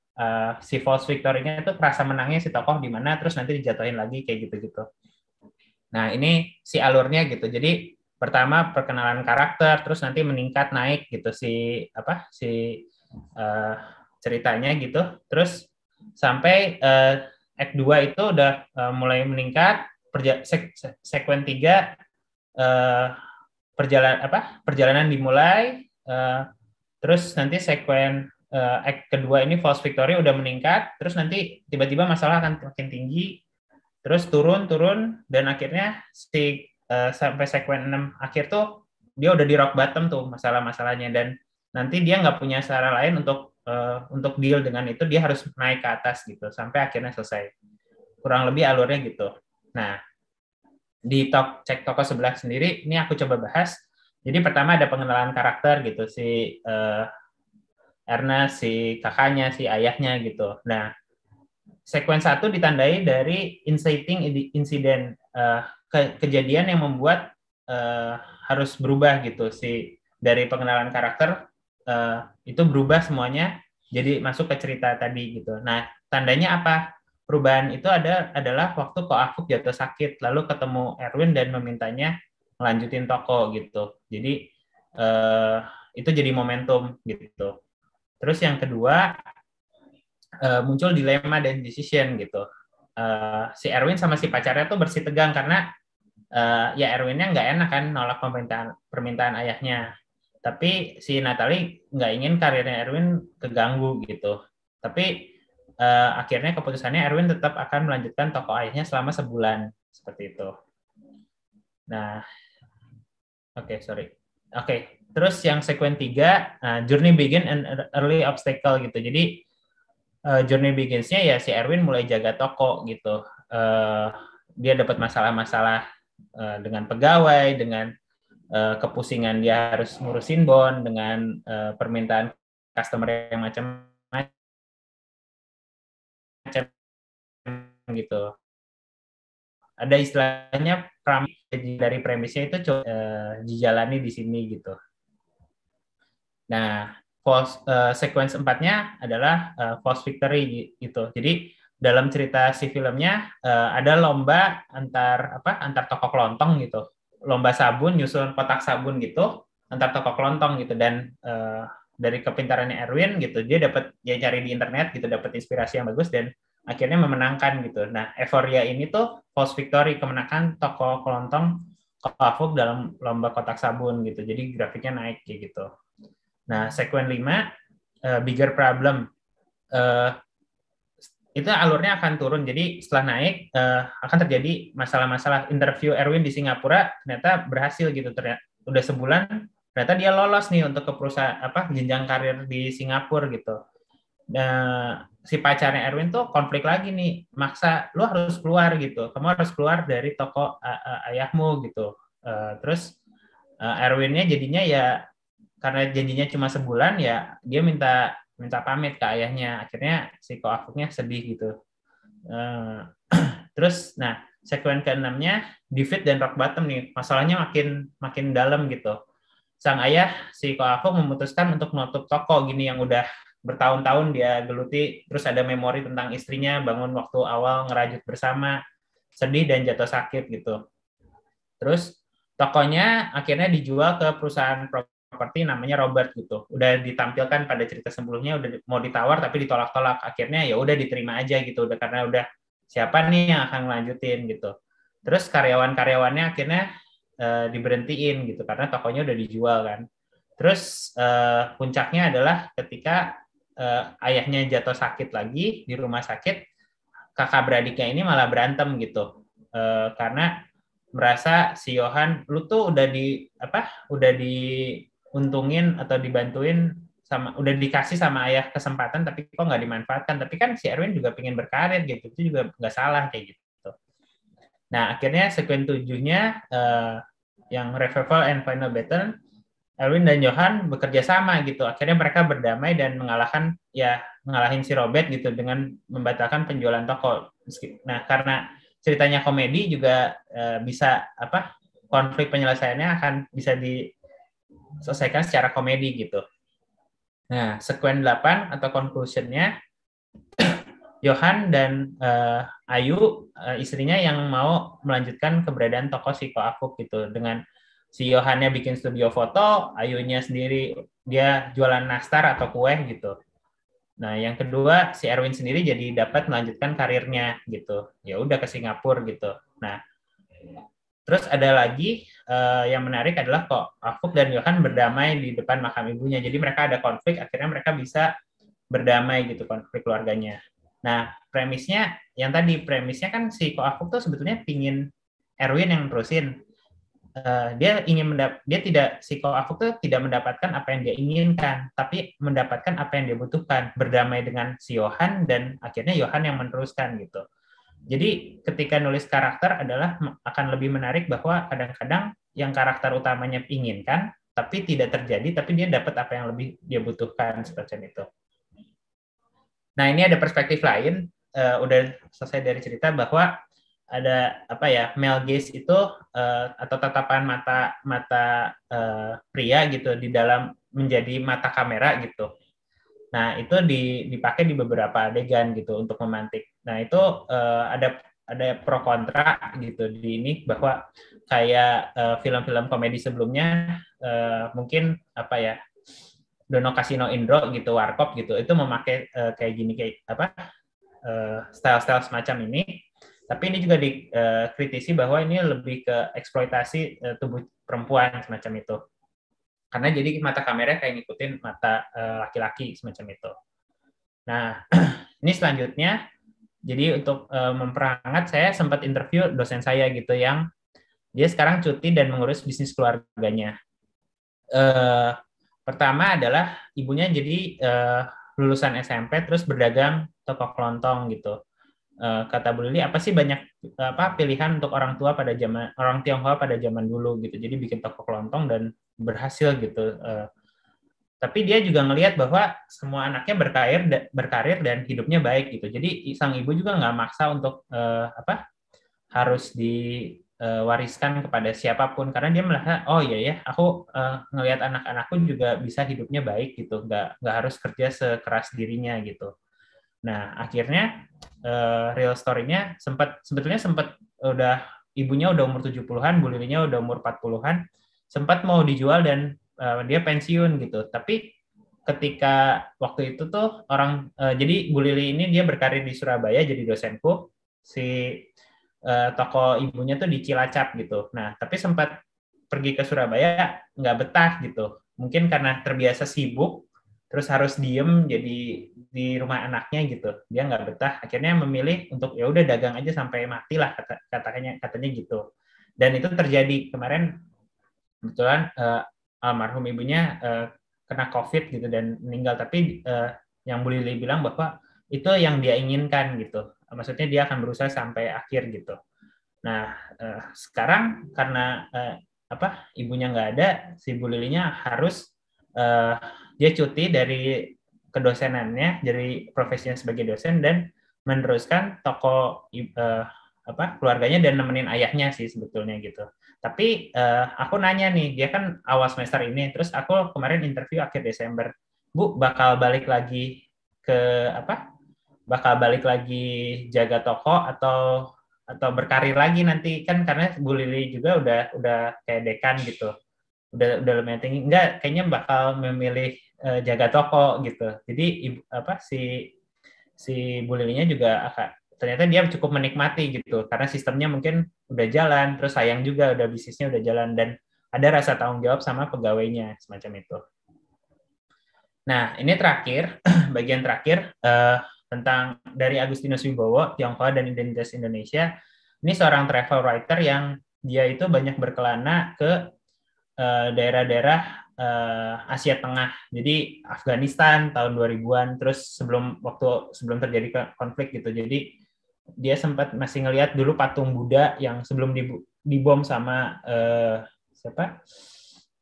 S3: Si false victory-nya itu kerasa menangnya si tokoh di mana, terus nanti dijatuhin lagi kayak gitu-gitu. Nah, ini si alurnya gitu. Jadi pertama perkenalan karakter, terus nanti meningkat naik gitu si ceritanya gitu. Terus sampai act 2 itu udah mulai meningkat, sekuen 3 perjalanan dimulai, terus nanti sekuen act kedua ini false victory udah meningkat, terus nanti tiba-tiba masalah akan makin tinggi, terus turun, dan akhirnya sampai sekuen 6 akhir tuh dia udah di rock bottom tuh masalah-masalahnya, dan nanti dia nggak punya cara lain untuk deal dengan itu, dia harus naik ke atas gitu sampai akhirnya selesai. Kurang lebih alurnya gitu. Nah, di cek toko sebelah sendiri ini aku coba bahas. Jadi pertama ada pengenalan karakter gitu, si Ernest, si kakaknya, si ayahnya gitu. Nah, sekuen 1 ditandai dari inciting incident, kejadian yang membuat harus berubah gitu, dari pengenalan karakter itu berubah semuanya jadi masuk ke cerita tadi gitu. Nah, tandanya apa? Perubahan itu adalah waktu Ko Afuk jatuh sakit, lalu ketemu Erwin dan memintanya melanjutin toko gitu. Jadi itu jadi momentum gitu. Terus yang kedua muncul dilema dan decision gitu. Si Erwin sama si pacarnya tuh bersih tegang karena ya Erwinnya nggak enak kan nolak permintaan ayahnya. Tapi si Natalie nggak ingin karirnya Erwin keganggu gitu. Tapi akhirnya keputusannya Erwin tetap akan melanjutkan toko ayahnya selama sebulan seperti itu. Nah, terus yang sekuen 3, journey begin and early obstacle gitu. Jadi journey begins-nya ya si Erwin mulai jaga toko gitu. Dia dapat masalah-masalah dengan pegawai, dengan kepusingan dia harus ngurusin bond, dengan permintaan customer yang macam-macam gitu. Ada istilahnya dari premisnya itu dijalani di sini gitu. Nah, sequence 4-nya adalah false victory gitu. Jadi dalam cerita si filmnya ada lomba antar toko kelontong gitu. Lomba sabun, nyusun kotak sabun gitu antar toko kelontong gitu, dan dari kepintarannya Erwin gitu, dia cari di internet gitu, dapat inspirasi yang bagus dan akhirnya memenangkan gitu. Nah, euforia ini tuh false victory, kemenangan toko kelontong Ko Afuk dalam lomba kotak sabun gitu. Jadi grafiknya naik kayak gitu. Nah, sekuen 5 bigger problem. itu alurnya akan turun. Jadi setelah naik akan terjadi masalah-masalah. Interview Erwin di Singapura ternyata berhasil gitu. Ternyata udah sebulan ternyata dia lolos nih untuk ke perusahaan jenjang karir di Singapura gitu. Si pacarnya Erwin tuh konflik lagi nih, maksa lu harus keluar gitu. Kamu harus keluar dari toko ayahmu gitu. Terus Erwinnya jadinya ya karena janjinya cuma sebulan ya dia minta pamit ke ayahnya. Akhirnya si Ko Afuknya sedih gitu. Terus, nah sekuen ke-6-nya David dan Rock Bottom nih, masalahnya makin dalam gitu. Sang ayah si Ko Afuk memutuskan untuk menutup toko gini yang udah bertahun-tahun dia geluti. Terus ada memori tentang istrinya bangun waktu awal ngerajut bersama, sedih dan jatuh sakit gitu. Terus tokonya akhirnya dijual ke perusahaan properti namanya Robert gitu. Udah ditampilkan pada cerita sebelumnya, udah mau ditawar tapi ditolak-tolak. Akhirnya ya udah diterima aja gitu, udah karena udah siapa nih yang akan ngelanjutin gitu. Terus karyawan-karyawannya akhirnya diberhentiin gitu karena tokonya udah dijual kan. Terus puncaknya adalah ketika ayahnya jatuh sakit lagi di rumah sakit, kakak beradiknya ini malah berantem gitu karena merasa si Johan lu tuh udah diuntungin atau dibantuin sama, udah dikasih sama ayah kesempatan tapi kok nggak dimanfaatkan. Tapi kan si Erwin juga pengen berkarir gitu, itu juga nggak salah kayak gitu. Nah akhirnya sekuen 7-nya yang Revival and Final Battle, Erwin dan Johan bekerja sama gitu. Akhirnya mereka berdamai dan ngalahin si Robert gitu dengan membatalkan penjualan toko. Nah karena ceritanya komedi juga bisa konflik penyelesaiannya akan bisa diselesaikan secara komedi gitu. Nah, sekuen 8 atau conclusion-nya Johan dan Ayu istrinya yang mau melanjutkan keberadaan toko si Ko Afuk gitu. Dengan si Johannya bikin studio foto, Ayunya sendiri dia jualan nastar atau kue gitu. Nah, yang kedua si Erwin sendiri jadi dapat melanjutkan karirnya gitu. Ya udah ke Singapura gitu. Nah, terus ada lagi yang menarik adalah Ko Afuk dan Johan berdamai di depan makam ibunya. Jadi mereka ada konflik, akhirnya mereka bisa berdamai gitu konflik keluarganya. Nah, premisnya kan si Ko Afuk tuh sebetulnya pingin Erwin yang terusin. Si Ko Afuk tuh tidak mendapatkan apa yang dia inginkan, tapi mendapatkan apa yang dia butuhkan, berdamai dengan si Johan dan akhirnya Johan yang meneruskan gitu. Jadi ketika nulis karakter adalah akan lebih menarik bahwa kadang-kadang yang karakter utamanya inginkan tapi tidak terjadi, tapi dia dapat apa yang lebih dia butuhkan seperti itu. Nah ini ada perspektif lain, udah selesai dari cerita bahwa ada male gaze itu atau tatapan mata pria gitu di dalam menjadi mata kamera gitu. Nah itu dipakai di beberapa adegan gitu untuk memantik. Nah itu ada pro kontra gitu di ini bahwa kayak film-film komedi sebelumnya mungkin Dono Kasino Indro gitu, Warkop gitu, itu memakai kayak gini style-style semacam ini. Tapi ini juga dikritisi bahwa ini lebih ke eksploitasi tubuh perempuan semacam itu. Karena jadi mata kamera kayak ngikutin mata laki-laki semacam itu. Nah, ini selanjutnya, jadi untuk memperangat saya sempat interview dosen saya gitu yang dia sekarang cuti dan mengurus bisnis keluarganya. Pertama adalah ibunya jadi lulusan SMP terus berdagang toko kelontong gitu. Kata Bu Lili, apa sih banyak pilihan untuk orang Tionghoa pada zaman dulu gitu. Jadi bikin toko kelontong dan berhasil gitu. Tapi dia juga ngelihat bahwa semua anaknya berkarir dan hidupnya baik gitu. Jadi sang ibu juga nggak maksa untuk harus diwariskan kepada siapapun karena dia merasa aku ngelihat anak-anakku juga bisa hidupnya baik gitu, nggak harus kerja sekeras dirinya gitu. Nah akhirnya real story-nya sebetulnya udah ibunya udah umur 70-an, Bu Lilinya udah umur 40-an, sempat mau dijual dan dia pensiun gitu. Tapi ketika waktu itu tuh jadi Bu Lili ini dia berkarir di Surabaya jadi dosenku, si toko ibunya tuh di Cilacap gitu. Nah, tapi sempat pergi ke Surabaya nggak betah gitu. Mungkin karena terbiasa sibuk terus harus diem jadi di rumah anaknya gitu. Dia nggak betah, akhirnya memilih untuk ya udah dagang aja sampai mati lah katanya gitu. Dan itu terjadi kemarin, kebetulan almarhum ibunya kena COVID gitu dan meninggal. Tapi yang Bu Lili bilang bahwa itu yang dia inginkan gitu. Maksudnya dia akan berusaha sampai akhir gitu. Nah sekarang karena ibunya nggak ada, si Bu Lilinya harus dia cuti dari kedosenannya, dari profesinya sebagai dosen, dan meneruskan toko keluarganya dan nemenin ayahnya sih sebetulnya gitu. Tapi aku nanya nih, dia kan awal semester ini, terus aku kemarin interview akhir Desember, Bu bakal balik lagi ke bakal balik lagi jaga toko atau berkarir lagi nanti, kan karena Bu Lili juga udah kayak dekan gitu, udah lumayan tinggi. Enggak, kayaknya bakal memilih jaga toko gitu. Jadi si Bu Lilinya juga ternyata dia cukup menikmati gitu, karena sistemnya mungkin udah jalan, terus sayang juga udah bisnisnya udah jalan, dan ada rasa tanggung jawab sama pegawainya semacam itu. Nah ini terakhir bagian terakhir tentang dari Agustinus Wibowo, Tionghoa dan Identitas Indonesia. Ini seorang travel writer yang dia itu banyak berkelana ke daerah-daerah Asia Tengah. Jadi Afghanistan tahun 2000-an, terus sebelum terjadi konflik gitu. Jadi dia sempat masih ngelihat dulu patung Buddha yang sebelum dibom sama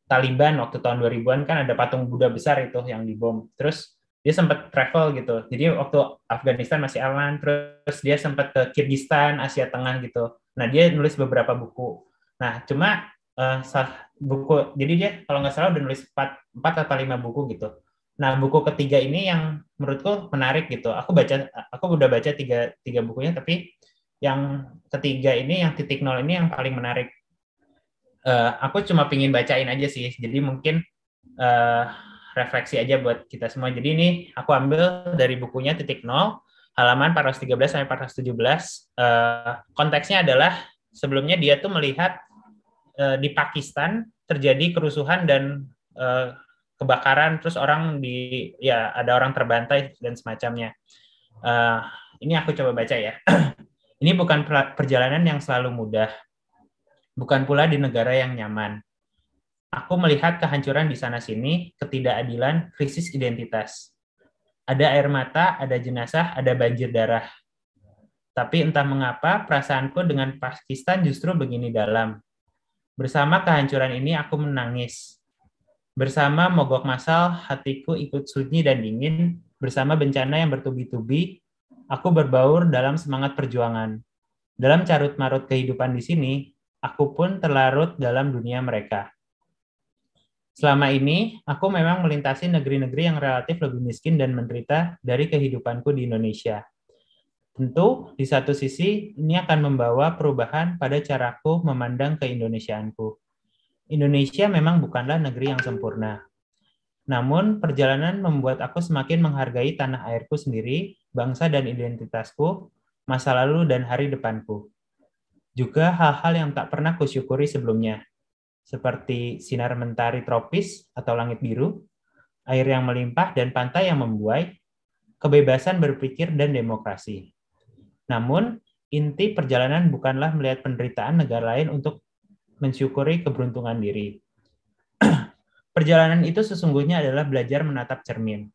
S3: Taliban waktu tahun 2000-an, kan ada patung Buddha besar itu yang dibom. Terus dia sempat travel gitu. Jadi waktu Afghanistan masih aman, terus dia sempat ke Kirgistan, Asia Tengah gitu. Nah, dia nulis beberapa buku. Nah, cuma buku, jadi dia kalau nggak salah udah nulis 4 atau 5 buku gitu. Nah, buku ketiga ini yang menurutku menarik gitu. Aku udah baca tiga bukunya, tapi yang ketiga ini, yang titik nol ini yang paling menarik. Aku cuma pingin bacain aja sih. Jadi mungkin refleksi aja buat kita semua. Jadi ini aku ambil dari bukunya titik nol, halaman 413 sampai 417. Konteksnya adalah sebelumnya dia tuh melihat di Pakistan terjadi kerusuhan dan kebakaran, terus ada orang terbantai dan semacamnya. Ini aku coba baca ya. Ini bukan perjalanan yang selalu mudah, bukan pula di negara yang nyaman. Aku melihat kehancuran di sana-sini, ketidakadilan, krisis identitas. Ada air mata, ada jenazah, ada banjir darah. Tapi entah mengapa perasaanku dengan Pakistan justru begini dalam. Bersama kehancuran ini aku menangis. Bersama mogok massal, hatiku ikut sunyi dan dingin. Bersama bencana yang bertubi-tubi, aku berbaur dalam semangat perjuangan. Dalam carut-marut kehidupan di sini, aku pun terlarut dalam dunia mereka. Selama ini, aku memang melintasi negeri-negeri yang relatif lebih miskin dan menderita dari kehidupanku di Indonesia. Tentu, di satu sisi, ini akan membawa perubahan pada caraku memandang keindonesiaanku. Indonesia memang bukanlah negeri yang sempurna. Namun, perjalanan membuat aku semakin menghargai tanah airku sendiri, bangsa dan identitasku, masa lalu dan hari depanku. Juga hal-hal yang tak pernah kusyukuri sebelumnya, seperti sinar mentari tropis atau langit biru, air yang melimpah dan pantai yang membuai, kebebasan berpikir dan demokrasi. Namun, inti perjalanan bukanlah melihat penderitaan negara lain untuk mensyukuri keberuntungan diri. Perjalanan itu sesungguhnya adalah belajar menatap cermin.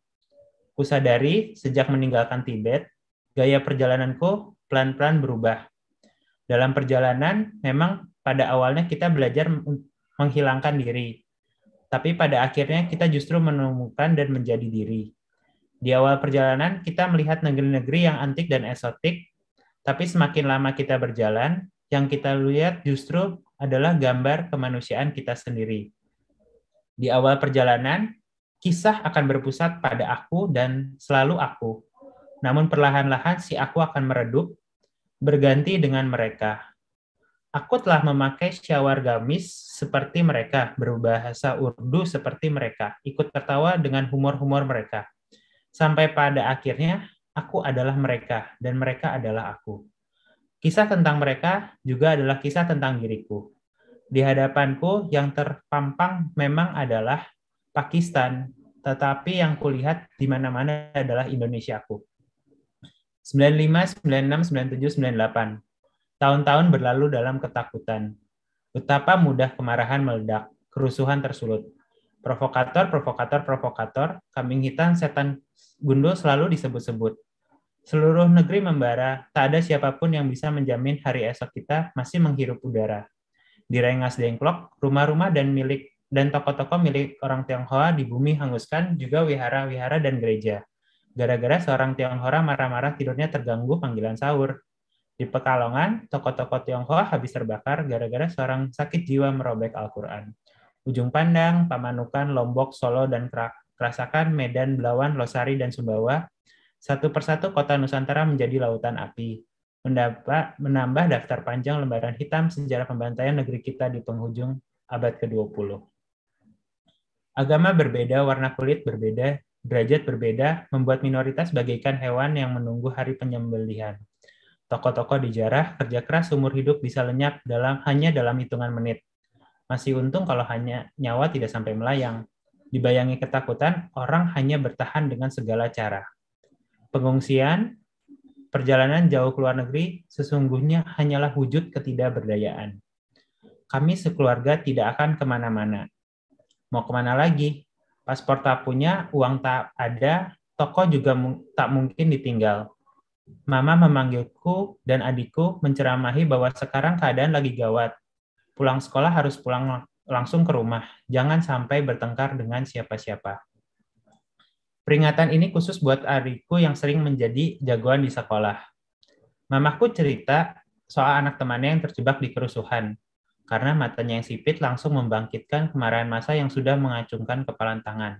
S3: Kusadari sejak meninggalkan Tibet, gaya perjalananku pelan-pelan berubah. Dalam perjalanan, memang pada awalnya kita belajar menghilangkan diri. Tapi pada akhirnya kita justru menemukan dan menjadi diri. Di awal perjalanan, kita melihat negeri-negeri yang antik dan eksotik, tapi semakin lama kita berjalan, yang kita lihat justru adalah gambar kemanusiaan kita sendiri. Di awal perjalanan, kisah akan berpusat pada aku dan selalu aku. Namun perlahan-lahan si aku akan meredup, berganti dengan mereka. Aku telah memakai syawar gamis seperti mereka, berbahasa Urdu seperti mereka, ikut tertawa dengan humor-humor mereka. Sampai pada akhirnya, aku adalah mereka, dan mereka adalah aku. Kisah tentang mereka juga adalah kisah tentang diriku. Di hadapanku yang terpampang memang adalah Pakistan, tetapi yang kulihat di mana-mana adalah Indonesiaku. 95, 96, 97, 98. Tahun-tahun berlalu dalam ketakutan. Betapa mudah kemarahan meledak, kerusuhan tersulut. Provokator, kambing hitam, setan gundul selalu disebut-sebut. Seluruh negeri membara, tak ada siapapun yang bisa menjamin hari esok kita masih menghirup udara. Di Rengas Dengklok, rumah-rumah dan toko-toko milik orang Tionghoa di bumi hanguskan, juga wihara-wihara dan gereja. Gara-gara seorang Tionghoa marah-marah tidurnya terganggu panggilan sahur. Di Pekalongan, toko-toko Tionghoa habis terbakar gara-gara seorang sakit jiwa merobek Al-Quran. Ujung Pandang, Pamanukan, Lombok, Solo, dan Krasakan, Medan, Belawan, Losari, dan Sumbawa, satu persatu kota Nusantara menjadi lautan api. Menambah daftar panjang lembaran hitam sejarah pembantaian negeri kita di penghujung abad ke-20. Agama berbeda, warna kulit berbeda, derajat berbeda, membuat minoritas bagaikan hewan yang menunggu hari penyembelihan. Tokoh-tokoh dijarah, kerja keras seumur hidup bisa lenyap hanya dalam hitungan menit. Masih untung kalau hanya nyawa tidak sampai melayang. Dibayangi ketakutan, orang hanya bertahan dengan segala cara. Pengungsian, perjalanan jauh ke luar negeri, sesungguhnya hanyalah wujud ketidakberdayaan. Kami sekeluarga tidak akan kemana-mana. Mau kemana lagi? Paspor tak punya, uang tak ada, toko juga tak mungkin ditinggal. Mama memanggilku dan adikku menceramahi bahwa sekarang keadaan lagi gawat. Pulang sekolah harus pulang langsung ke rumah. Jangan sampai bertengkar dengan siapa-siapa. Peringatan ini khusus buat adikku yang sering menjadi jagoan di sekolah. Mamaku cerita soal anak temannya yang terjebak di kerusuhan. Karena matanya yang sipit langsung membangkitkan kemarahan massa yang sudah mengacungkan kepalan tangan.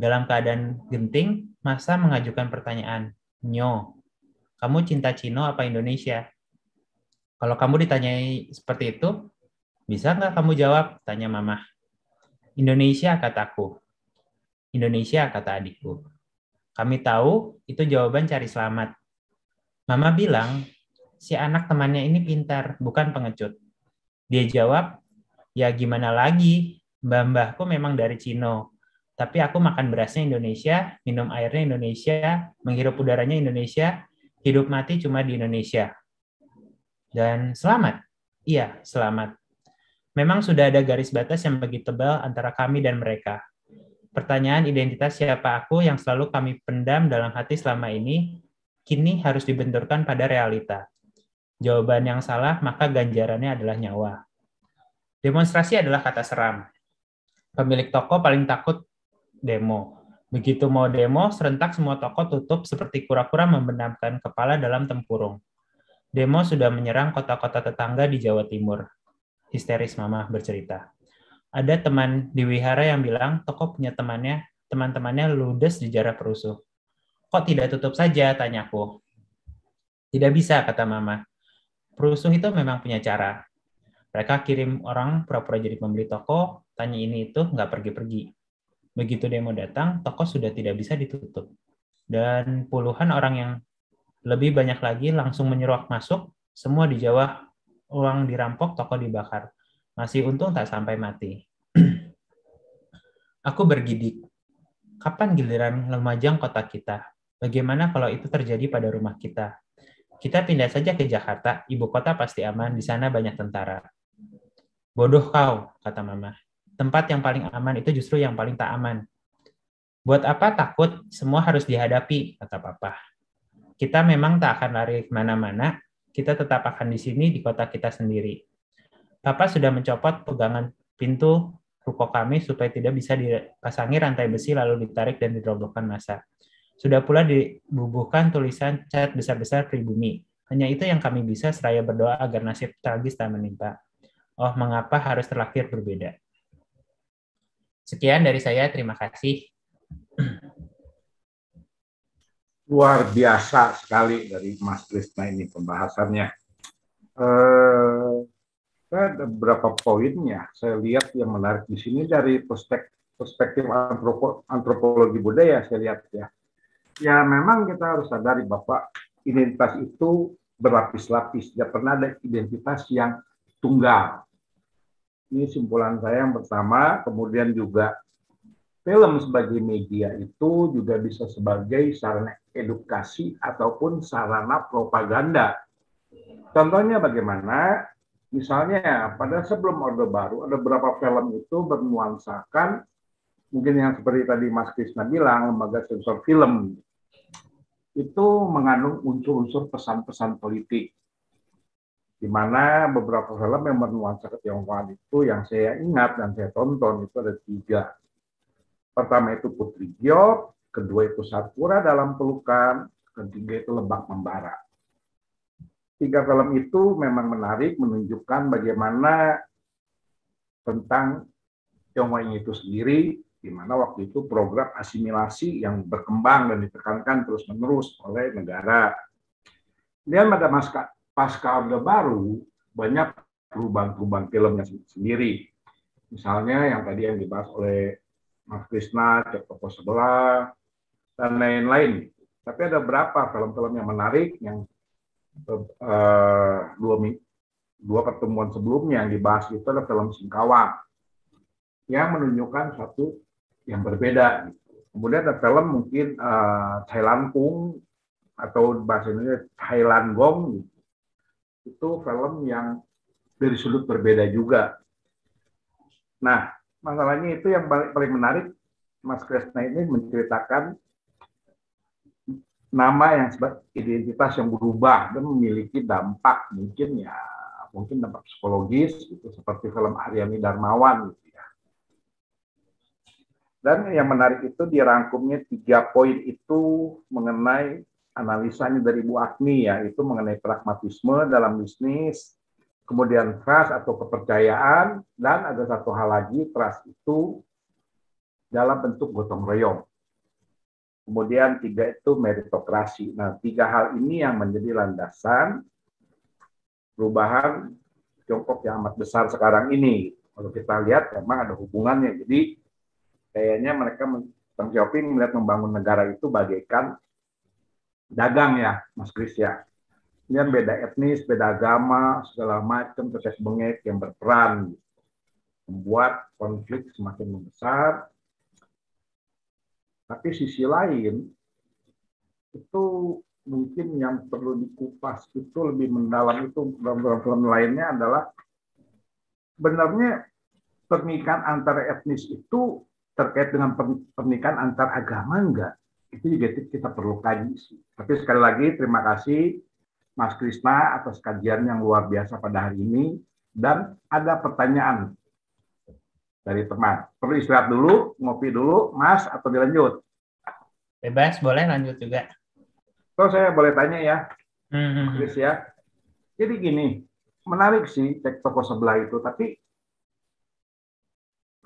S3: Dalam keadaan genting, massa mengajukan pertanyaan, "Nyo, kamu cinta Cina apa Indonesia?" Kalau kamu ditanyai seperti itu, bisa nggak kamu jawab? Tanya Mama. Indonesia, kataku. Indonesia, kata adikku. Kami tahu itu jawaban cari selamat. Mama bilang, si anak temannya ini pintar, bukan pengecut. Dia jawab, ya gimana lagi, mbah-mbahku memang dari Cina. Tapi aku makan berasnya Indonesia, minum airnya Indonesia, menghirup udaranya Indonesia, hidup mati cuma di Indonesia. Dan selamat? Iya, selamat. Memang sudah ada garis batas yang begitu tebal antara kami dan mereka. Pertanyaan identitas siapa aku yang selalu kami pendam dalam hati selama ini, kini harus dibenturkan pada realita. Jawaban yang salah, maka ganjarannya adalah nyawa. Demonstrasi adalah kata seram. Pemilik toko paling takut demo. Begitu mau demo, serentak semua toko tutup seperti kura-kura membenamkan kepala dalam tempurung. Demo sudah menyerang kota-kota tetangga di Jawa Timur. Histeris Mama bercerita. Ada teman di wihara yang bilang toko punya teman-temannya ludes di jarak perusuh. Kok tidak tutup saja, tanyaku. Tidak bisa, kata Mama. Perusuh itu memang punya cara. Mereka kirim orang pura-pura jadi pembeli toko, tanya ini itu, nggak pergi-pergi. Begitu demo datang, toko sudah tidak bisa ditutup. Dan puluhan orang yang lebih banyak lagi langsung menyeruak masuk, semua dijawab uang dirampok, toko dibakar. Masih untung tak sampai mati. Aku bergidik. Kapan giliran Lumajang kota kita? Bagaimana kalau itu terjadi pada rumah kita? Kita pindah saja ke Jakarta, ibu kota pasti aman, di sana banyak tentara. Bodoh kau, kata Mama. Tempat yang paling aman itu justru yang paling tak aman. Buat apa takut? Semua harus dihadapi, kata Papa. Kita memang tak akan lari kemana-mana, kita tetap akan di sini, di kota kita sendiri. Papa sudah mencopot pegangan pintu ruko kami supaya tidak bisa dipasangi rantai besi lalu ditarik dan dirobohkan massa. Sudah pula dibubuhkan tulisan cat besar-besar pribumi. Hanya itu yang kami bisa seraya berdoa agar nasib tragis tak menimpa. Oh, mengapa harus terlahir berbeda? Sekian dari saya, terima kasih.
S2: Luar biasa sekali dari Mas Krisna ini pembahasannya. Ada beberapa poinnya. Saya lihat yang menarik di sini dari perspektif antropologi budaya, saya lihat ya. Ya memang kita harus sadari bahwa identitas itu berlapis-lapis. Tidak pernah ada identitas yang tunggal. Ini simpulan saya yang pertama. Kemudian juga film sebagai media itu juga bisa sebagai sarana edukasi ataupun sarana propaganda. Contohnya bagaimana? Misalnya pada sebelum Orde Baru ada beberapa film itu bernuansakan mungkin yang seperti tadi Mas Krisna bilang, lembaga sensor film itu mengandung unsur-unsur pesan-pesan politik, di mana beberapa film yang bernuansa ketionghoaan itu yang saya ingat dan saya tonton itu ada 3. Pertama itu Putri Giok, kedua itu Sakura dalam Pelukan, ketiga itu Lebak Membara. 3 film itu memang menarik, menunjukkan bagaimana tentang Tionghoa itu sendiri, di mana waktu itu program asimilasi yang berkembang dan ditekankan terus-menerus oleh negara. Kemudian pada pasca Orde Baru, banyak perubahan-perubahan filmnya sendiri. Misalnya yang tadi yang dibahas oleh Mas Krisna, Cek Toko Sebelah, dan lain-lain. Tapi ada berapa film-film yang menarik yang dua pertemuan sebelumnya yang dibahas itu ada film Singkawang yang menunjukkan satu yang berbeda. Kemudian ada film mungkin Thailand Kung atau bahasa Indonesia Thailand Gong. Itu film yang dari sudut berbeda juga. Nah, masalahnya itu yang paling menarik, Mas Krisna ini menceritakan nama yang sebagai identitas yang berubah dan memiliki dampak mungkin dampak psikologis gitu, seperti film Aryani Darmawan gitu ya. Dan yang menarik itu dirangkumnya 3 poin itu mengenai analisanya dari Bu Agni, yaitu mengenai pragmatisme dalam bisnis, kemudian trust atau kepercayaan, dan ada satu hal lagi, trust itu dalam bentuk gotong royong. Kemudian 3 itu meritokrasi. Nah, 3 hal ini yang menjadi landasan perubahan Tiongkok yang amat besar sekarang ini. Kalau kita lihat memang ada hubungannya. Jadi kayaknya mereka Deng Xiaoping melihat membangun negara itu bagaikan dagang ya, Mas Kris ya. Ini beda etnis, beda agama, segala macam tetes bengek yang berperan membuat konflik semakin membesar. Tapi sisi lain itu mungkin yang perlu dikupas itu lebih mendalam itu dalam film lainnya adalah sebenarnya pernikahan antar etnis itu terkait dengan pernikahan antar agama enggak? Itu juga kita perlu kaji sih. Tapi sekali lagi terima kasih Mas Krisna atas kajian yang luar biasa pada hari ini, dan ada pertanyaan dari teman. Perlu istirahat dulu, ngopi dulu, Mas, atau dilanjut?
S3: Bebas, boleh lanjut juga.
S2: So, saya boleh tanya ya, Kris ya. Jadi gini, menarik sih Cek Toko Sebelah itu, tapi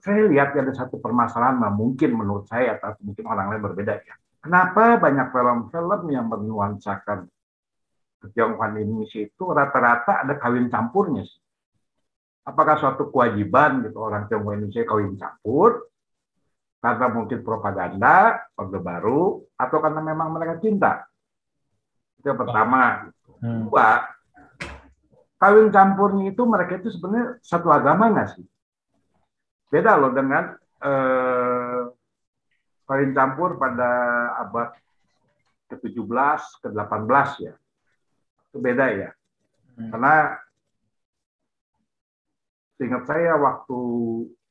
S2: saya lihat ada satu permasalahan, mungkin menurut saya, atau mungkin orang lain berbeda ya. Kenapa banyak film-film yang bernuansakan ketionghoaan Indonesia itu rata-rata ada kawin campurnya sih? Apakah suatu kewajiban gitu orang Tionghoa Indonesia kawin campur karena mungkin propaganda Orde Baru atau karena memang mereka cinta? Itu yang pertama. Kedua, kawin campurnya itu mereka itu sebenarnya satu agama nggak sih? Beda loh dengan kawin campur pada abad ke-17, ke-18 ya. Itu beda ya. Karena seingat saya waktu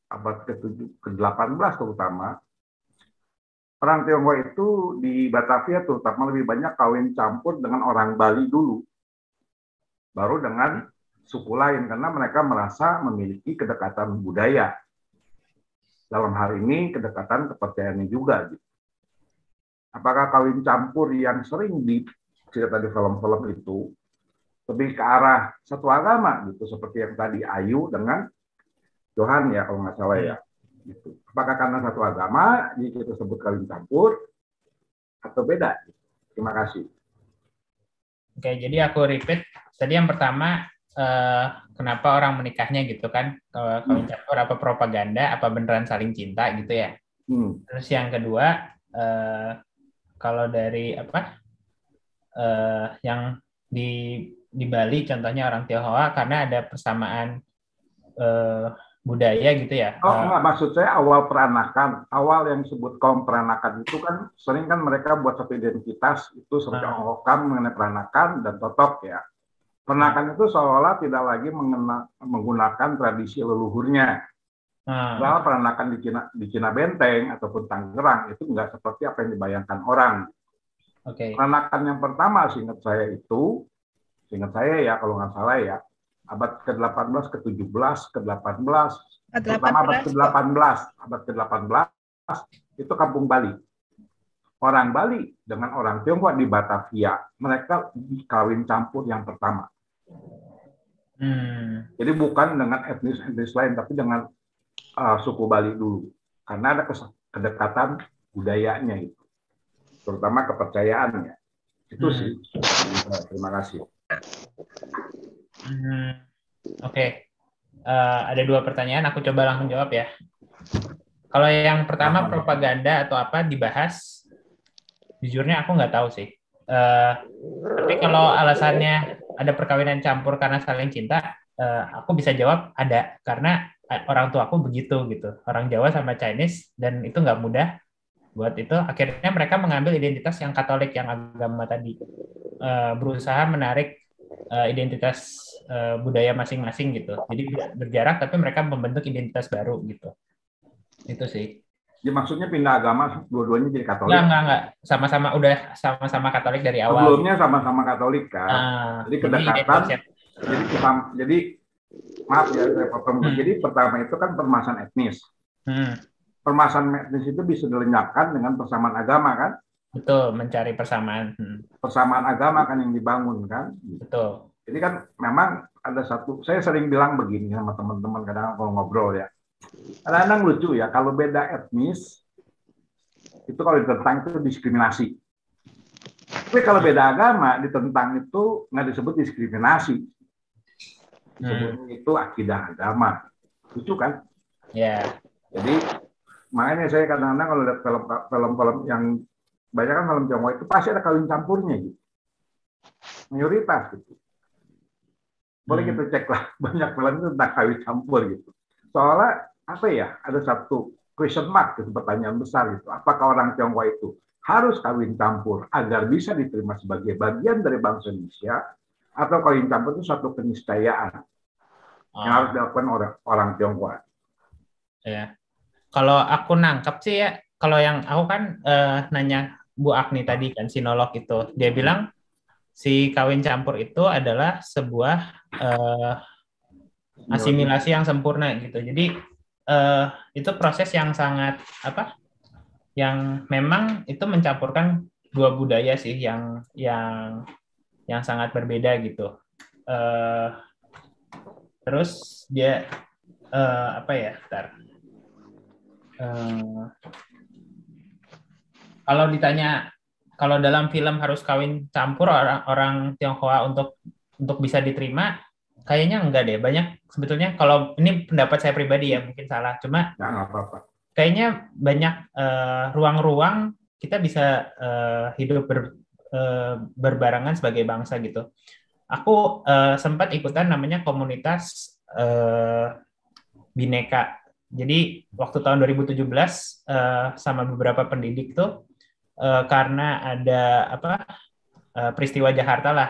S2: abad ke-18 terutama, orang Tionghoa itu di Batavia terutama lebih banyak kawin campur dengan orang Bali dulu. Baru dengan suku lain, karena mereka merasa memiliki kedekatan budaya. Dalam hal ini kedekatan kepercayaannya juga. Gitu. Apakah kawin campur yang sering dicerita di film-film itu lebih ke arah satu agama gitu, seperti yang tadi Ayu dengan Johan ya kalau nggak salah ya. Gitu. Apakah karena satu agama jadi kita sebut kawin campur atau beda? Terima kasih.
S3: Oke, jadi aku repeat. Tadi yang pertama, kenapa orang menikahnya gitu kan? Kawin campur apa propaganda, apa beneran saling cinta gitu ya? Terus yang kedua, kalau dari yang di Bali contohnya orang Tionghoa karena ada persamaan budaya gitu ya?
S2: Oh enggak, maksud saya awal peranakan, awal yang disebut kaum peranakan itu kan sering kan mereka buat satu identitas itu seperti ongkam mengenai peranakan dan totok ya. Peranakan itu seolah tidak lagi menggunakan tradisi leluhurnya. Bahwa peranakan di Cina Benteng ataupun Tangerang itu enggak seperti apa yang dibayangkan orang. Peranakan yang pertama seingat saya ya kalau nggak salah ya, abad ke-18, ke-17, ke-18, terutama abad ke-18 itu Kampung Bali. Orang Bali dengan orang Tionghoa di Batavia, mereka kawin campur yang pertama. Jadi bukan dengan etnis lain, tapi dengan suku Bali dulu. Karena ada kedekatan budayanya itu, terutama kepercayaannya. Itu sih. Terima kasih.
S3: Ada 2 pertanyaan, aku coba langsung jawab ya. Kalau yang pertama propaganda atau apa dibahas, jujurnya aku nggak tahu sih. Tapi kalau alasannya ada perkawinan campur karena saling cinta, aku bisa jawab ada, karena orang tua aku begitu gitu, orang Jawa sama Chinese, dan itu nggak mudah buat itu. Akhirnya mereka mengambil identitas yang Katolik, yang agama tadi, berusaha menarik identitas budaya masing-masing gitu. Jadi berjarak tapi mereka membentuk identitas baru gitu. Itu sih.
S2: Ya, maksudnya pindah agama dua-duanya jadi Katolik?
S3: Enggak. Sama-sama Katolik dari awal.
S2: Sebelumnya sama-sama Katolik kan. Jadi kedekatan. Jadi maaf ya saya potong. Jadi pertama itu kan permasalahan etnis. Permasalahan etnis itu bisa dilenyapkan dengan persamaan agama kan?
S3: Betul, mencari persamaan.
S2: Persamaan agama kan yang dibangun kan?
S3: Betul.
S2: Jadi kan memang ada satu, saya sering bilang begini sama teman-teman kadang kalau ngobrol ya. Kadang-kadang lucu ya, kalau beda etnis, itu kalau ditentang itu diskriminasi. Tapi kalau beda agama, ditentang itu nggak disebut diskriminasi. Disebutnya itu akidah agama. Lucu kan?
S3: Ya.
S2: Jadi, makanya saya kadang-kadang kalau lihat film-film yang banyak kan film Tionghoa itu pasti ada kawin campurnya gitu. Mayoritas gitu. Boleh kita cek lah, banyak film itu tentang kawin campur gitu. Soalnya apa ya, ada satu question mark, gitu, pertanyaan besar gitu. Apakah orang Tionghoa itu harus kawin campur agar bisa diterima sebagai bagian dari bangsa Indonesia, atau kawin campur itu suatu keniscayaan yang harus dilakukan orang Tionghoa?
S3: Ya, kalau aku nangkep sih ya, kalau yang aku kan nanya Bu Agni tadi kan, sinolog itu, dia bilang si kawin campur itu adalah sebuah asimilasi yang sempurna gitu. Jadi itu proses yang sangat yang memang itu mencampurkan 2 budaya sih yang sangat berbeda gitu. Terus dia kalau ditanya kalau dalam film harus kawin campur orang Tionghoa untuk bisa diterima, kayaknya enggak deh. Banyak sebetulnya, kalau ini pendapat saya pribadi ya, mungkin salah. Cuma kayaknya banyak ruang-ruang kita bisa hidup berbarengan sebagai bangsa gitu. Aku sempat ikutan namanya komunitas Bhinneka. Jadi waktu tahun 2017 sama beberapa pendidik tuh, karena ada peristiwa Jakarta lah,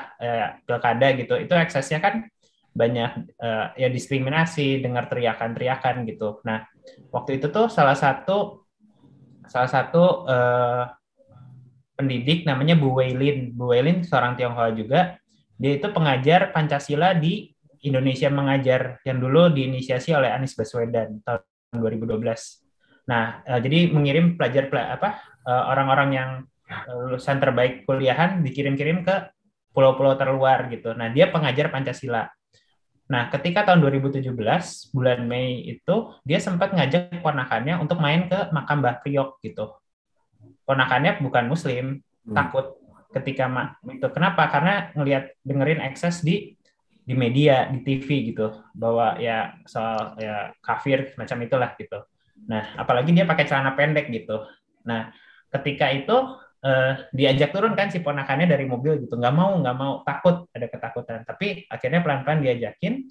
S3: pilkada gitu, itu eksesnya kan banyak ya diskriminasi, dengar teriakan-teriakan gitu. Nah, waktu itu tuh salah satu pendidik namanya Bu Weilin. Bu Weilin seorang Tionghoa juga. Dia itu pengajar Pancasila di Indonesia Mengajar yang dulu diinisiasi oleh Anies Baswedan tahun 2012. Nah, jadi mengirim orang-orang yang lulusan terbaik kuliahan dikirim-kirim ke pulau-pulau terluar gitu. Nah, dia pengajar Pancasila. Nah, ketika tahun 2017 bulan Mei itu dia sempat ngajak ponakannya untuk main ke makam Mbah Priok gitu. Ponakannya bukan Muslim, takut ketika itu. Kenapa? Karena dengerin ekses di media, di TV gitu, bahwa ya soal ya kafir macam itulah gitu. Nah, apalagi dia pakai celana pendek gitu. Nah, ketika itu diajak turun kan si ponakannya dari mobil gitu, nggak mau, takut, ada ketakutan. Tapi akhirnya pelan-pelan diajakin.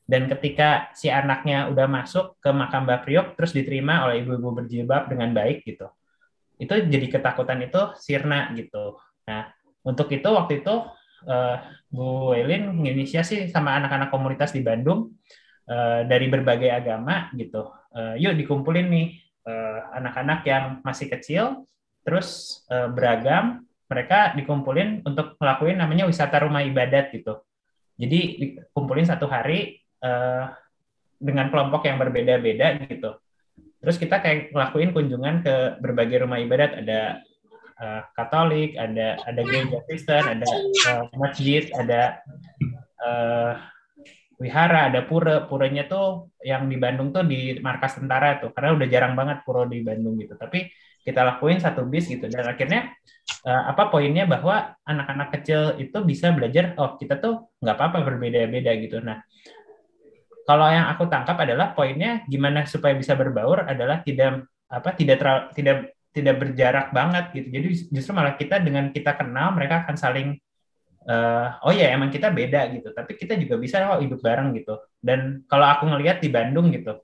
S3: Dan ketika si anaknya udah masuk ke makam Mbak Priok, terus diterima oleh ibu-ibu berjilbab dengan baik gitu. Itu jadi ketakutan itu sirna gitu. Nah, untuk itu waktu itu Bu Welin menginisiasi sama anak-anak komunitas di Bandung dari berbagai agama gitu. Yuk dikumpulin nih anak-anak yang masih kecil, terus beragam, mereka dikumpulin untuk ngelakuin namanya wisata rumah ibadat gitu. Jadi dikumpulin satu hari dengan kelompok yang berbeda-beda gitu. Terus kita kayak ngelakuin kunjungan ke berbagai rumah ibadat, ada Katolik, ada gereja Kristen, ada masjid, ada wihara, ada pura. Puranya tuh yang di Bandung tuh di markas tentara tuh, karena udah jarang banget pura di Bandung gitu. Tapi kita lakuin satu bis gitu, dan akhirnya apa poinnya bahwa anak-anak kecil itu bisa belajar, oh kita tuh nggak apa-apa berbeda-beda gitu. Nah, kalau yang aku tangkap adalah poinnya gimana supaya bisa berbaur adalah tidak berjarak banget gitu. Jadi justru malah kita dengan kita kenal mereka akan saling oh ya emang kita beda gitu, tapi kita juga bisa hidup bareng gitu. Dan kalau aku ngelihat di Bandung gitu,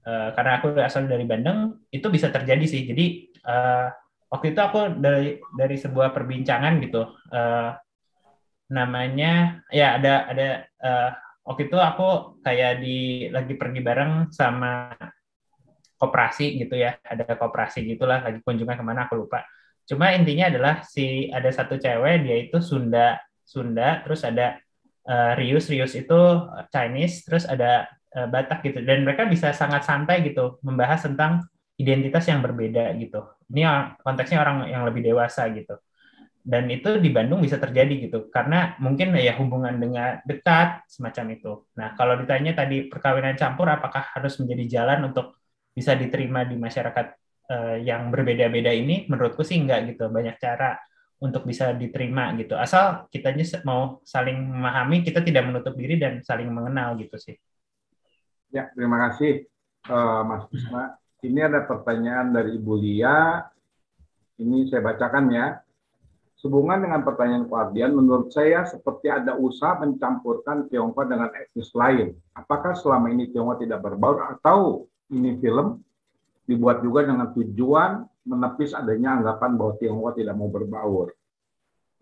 S3: karena aku asal dari Bandung, itu bisa terjadi sih. Jadi waktu itu aku dari sebuah perbincangan gitu, namanya ya ada waktu itu aku kayak lagi pergi bareng sama koperasi gitu ya, ada koperasi gitulah, lagi kunjungan kemana aku lupa. Cuma intinya adalah ada satu cewek, dia itu Sunda, terus ada Rius itu Chinese, terus ada Batak gitu, dan mereka bisa sangat santai gitu membahas tentang identitas yang berbeda gitu. Ini konteksnya orang yang lebih dewasa gitu. Dan itu di Bandung bisa terjadi gitu, karena mungkin ya hubungan dengan dekat semacam itu. Nah, kalau ditanya tadi perkawinan campur apakah harus menjadi jalan untuk bisa diterima di masyarakat yang berbeda-beda ini, menurutku sih enggak gitu. Banyak cara untuk bisa diterima gitu. Asal kitanya mau saling memahami, kita tidak menutup diri dan saling mengenal gitu sih.
S2: Ya, terima kasih Mas Bisma. Ini ada pertanyaan dari Ibu Lia. Ini saya bacakan ya. Sehubungan dengan pertanyaan Pak Ardian, menurut saya seperti ada usaha mencampurkan Tionghoa dengan etnis lain. Apakah selama ini Tionghoa tidak berbaur atau ini film dibuat juga dengan tujuan menepis adanya anggapan bahwa Tionghoa tidak mau berbaur?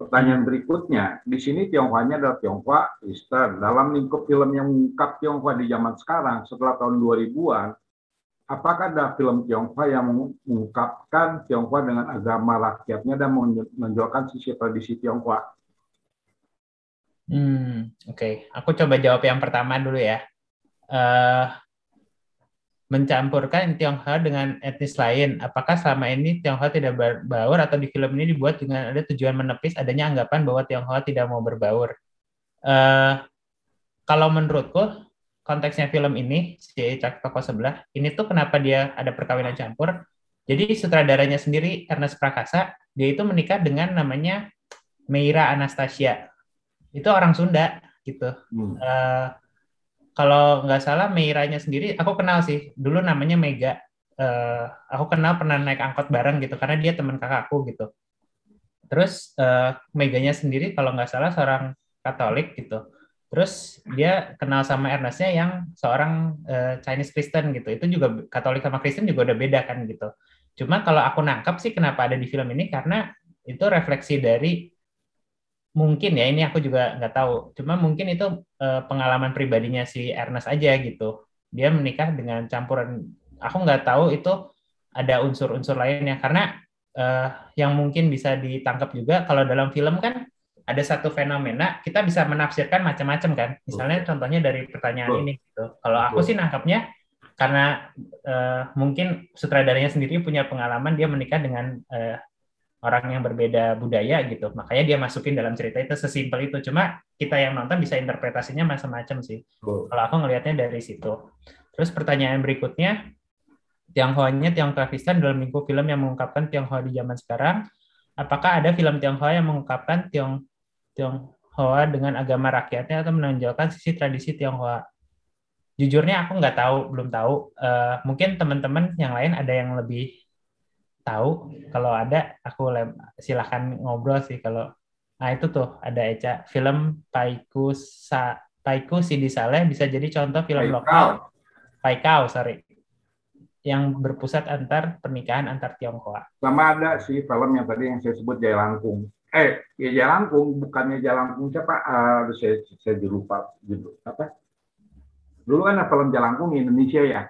S2: Pertanyaan berikutnya, di sini Tionghoanya adalah Tionghoa Kristen. Dalam lingkup film yang mengungkap Tionghoa di zaman sekarang setelah tahun 2000-an, apakah ada film Tionghoa yang mengungkapkan Tionghoa dengan agama rakyatnya dan menonjolkan sisi tradisi Tionghoa?
S3: Oke. Aku coba jawab yang pertama dulu ya. Mencampurkan Tionghoa dengan etnis lain. Apakah selama ini Tionghoa tidak berbaur atau di film ini dibuat dengan ada tujuan menepis adanya anggapan bahwa Tionghoa tidak mau berbaur? Kalau menurutku, konteksnya film ini, si Cak Toko Sebelah, ini tuh kenapa dia ada perkawinan campur. Jadi sutradaranya sendiri, Ernest Prakasa, dia itu menikah dengan namanya Meira Anastasia. Itu orang Sunda, gitu. Kalau nggak salah Meiranya sendiri, aku kenal sih. Dulu namanya Mega. Aku kenal pernah naik angkot bareng gitu, karena dia teman kakakku gitu. Terus Meganya sendiri kalau nggak salah seorang Katolik gitu. Terus dia kenal sama Ernestnya yang seorang Chinese Kristen gitu. Itu juga Katolik sama Kristen juga udah beda kan gitu. Cuma kalau aku nangkap sih kenapa ada di film ini, karena itu refleksi dari, mungkin ya, ini aku juga nggak tahu. Cuma mungkin itu pengalaman pribadinya si Ernest aja gitu. Dia menikah dengan campuran. Aku nggak tahu itu ada unsur-unsur lainnya. Karena yang mungkin bisa ditangkap juga, kalau dalam film kan ada satu fenomena, kita bisa menafsirkan macam-macam kan. Misalnya contohnya dari pertanyaan ini gitu. Kalau aku sih nangkapnya, karena mungkin sutradaranya sendiri punya pengalaman, dia menikah dengan orang yang berbeda budaya gitu, makanya dia masukin dalam cerita itu, sesimpel itu. Cuma kita yang nonton bisa interpretasinya macam-macam sih. Kalau aku ngelihatnya dari situ. Terus pertanyaan berikutnya, Tionghoa Kristen dalam lingkup film yang mengungkapkan Tionghoa di zaman sekarang, apakah ada film Tionghoa yang mengungkapkan Tionghoa dengan agama rakyatnya atau menonjolkan sisi tradisi Tionghoa? Jujurnya aku nggak tahu, belum tahu. Mungkin teman-teman yang lain ada yang lebih tahu. Kalau ada, aku silahkan ngobrol sih. Kalau nah itu tuh ada Eca, film Paiku Paiku Sidi Saleh bisa jadi contoh film
S2: Paikau.
S3: lokal. Paikau, sorry. Yang berpusat pernikahan antar Tionghoa.
S2: Sama ada sih film yang tadi yang saya sebut Jaya Langkung. Ya Jaya Langkung, bukannya Jaya Langkung siapa? Saya lupa judul apa? Dulu kan ada film Jaya Langkung di Indonesia ya.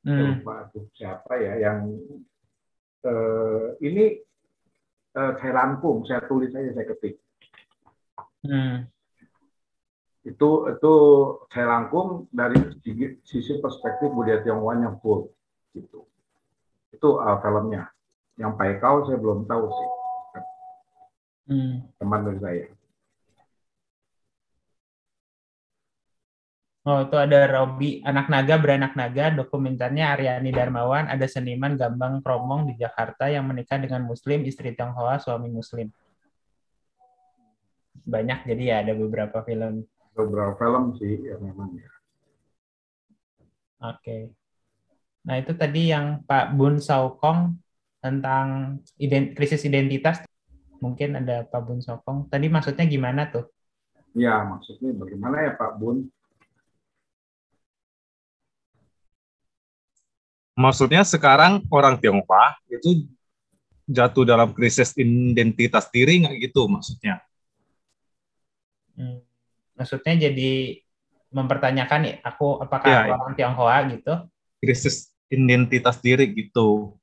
S2: Saya lupa tuh siapa ya yang ini Jaya Langkung. Saya tulis aja, saya ketik. Itu Jaya Langkung dari sisi perspektif budaya Tionghoa yang full. Gitu. Itu filmnya. Yang Paikau saya belum tahu sih. Teman dari saya.
S3: Oh, itu ada Robi, Anak Naga Beranak Naga, dokumenternya Aryani Darmawan, ada seniman Gambang Kromong di Jakarta yang menikah dengan Muslim, istri Tionghoa, suami Muslim. Banyak, jadi ya ada beberapa film.
S2: Beberapa film sih, ya memang ya.
S3: Oke. Nah, itu tadi yang Pak Bun Saukong tentang krisis identitas. Mungkin ada Pak Bun Saukong. Tadi maksudnya gimana tuh?
S2: Ya, maksudnya bagaimana ya Pak Bun?
S4: Maksudnya sekarang orang Tionghoa itu jatuh dalam krisis identitas diri nggak gitu maksudnya?
S3: Maksudnya jadi mempertanyakan aku apakah orang Tionghoa gitu?
S4: Krisis identitas diri gitu.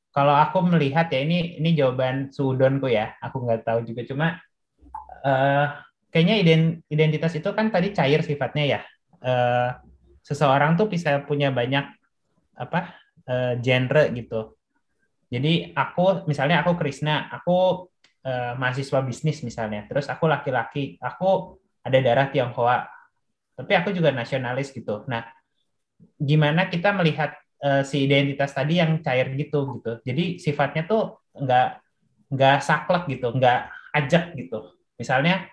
S3: Kalau aku melihat ya ini jawaban sudonku ya, aku nggak tahu juga, cuma kayaknya identitas itu kan tadi cair sifatnya ya. Seseorang tuh bisa punya banyak genre gitu. Jadi misalnya aku Krisna, aku mahasiswa bisnis misalnya, terus aku laki-laki, aku ada darah Tionghoa, tapi aku juga nasionalis gitu. Nah, gimana kita melihat si identitas tadi yang cair gitu. Jadi sifatnya tuh nggak saklek gitu, nggak ajak gitu. Misalnya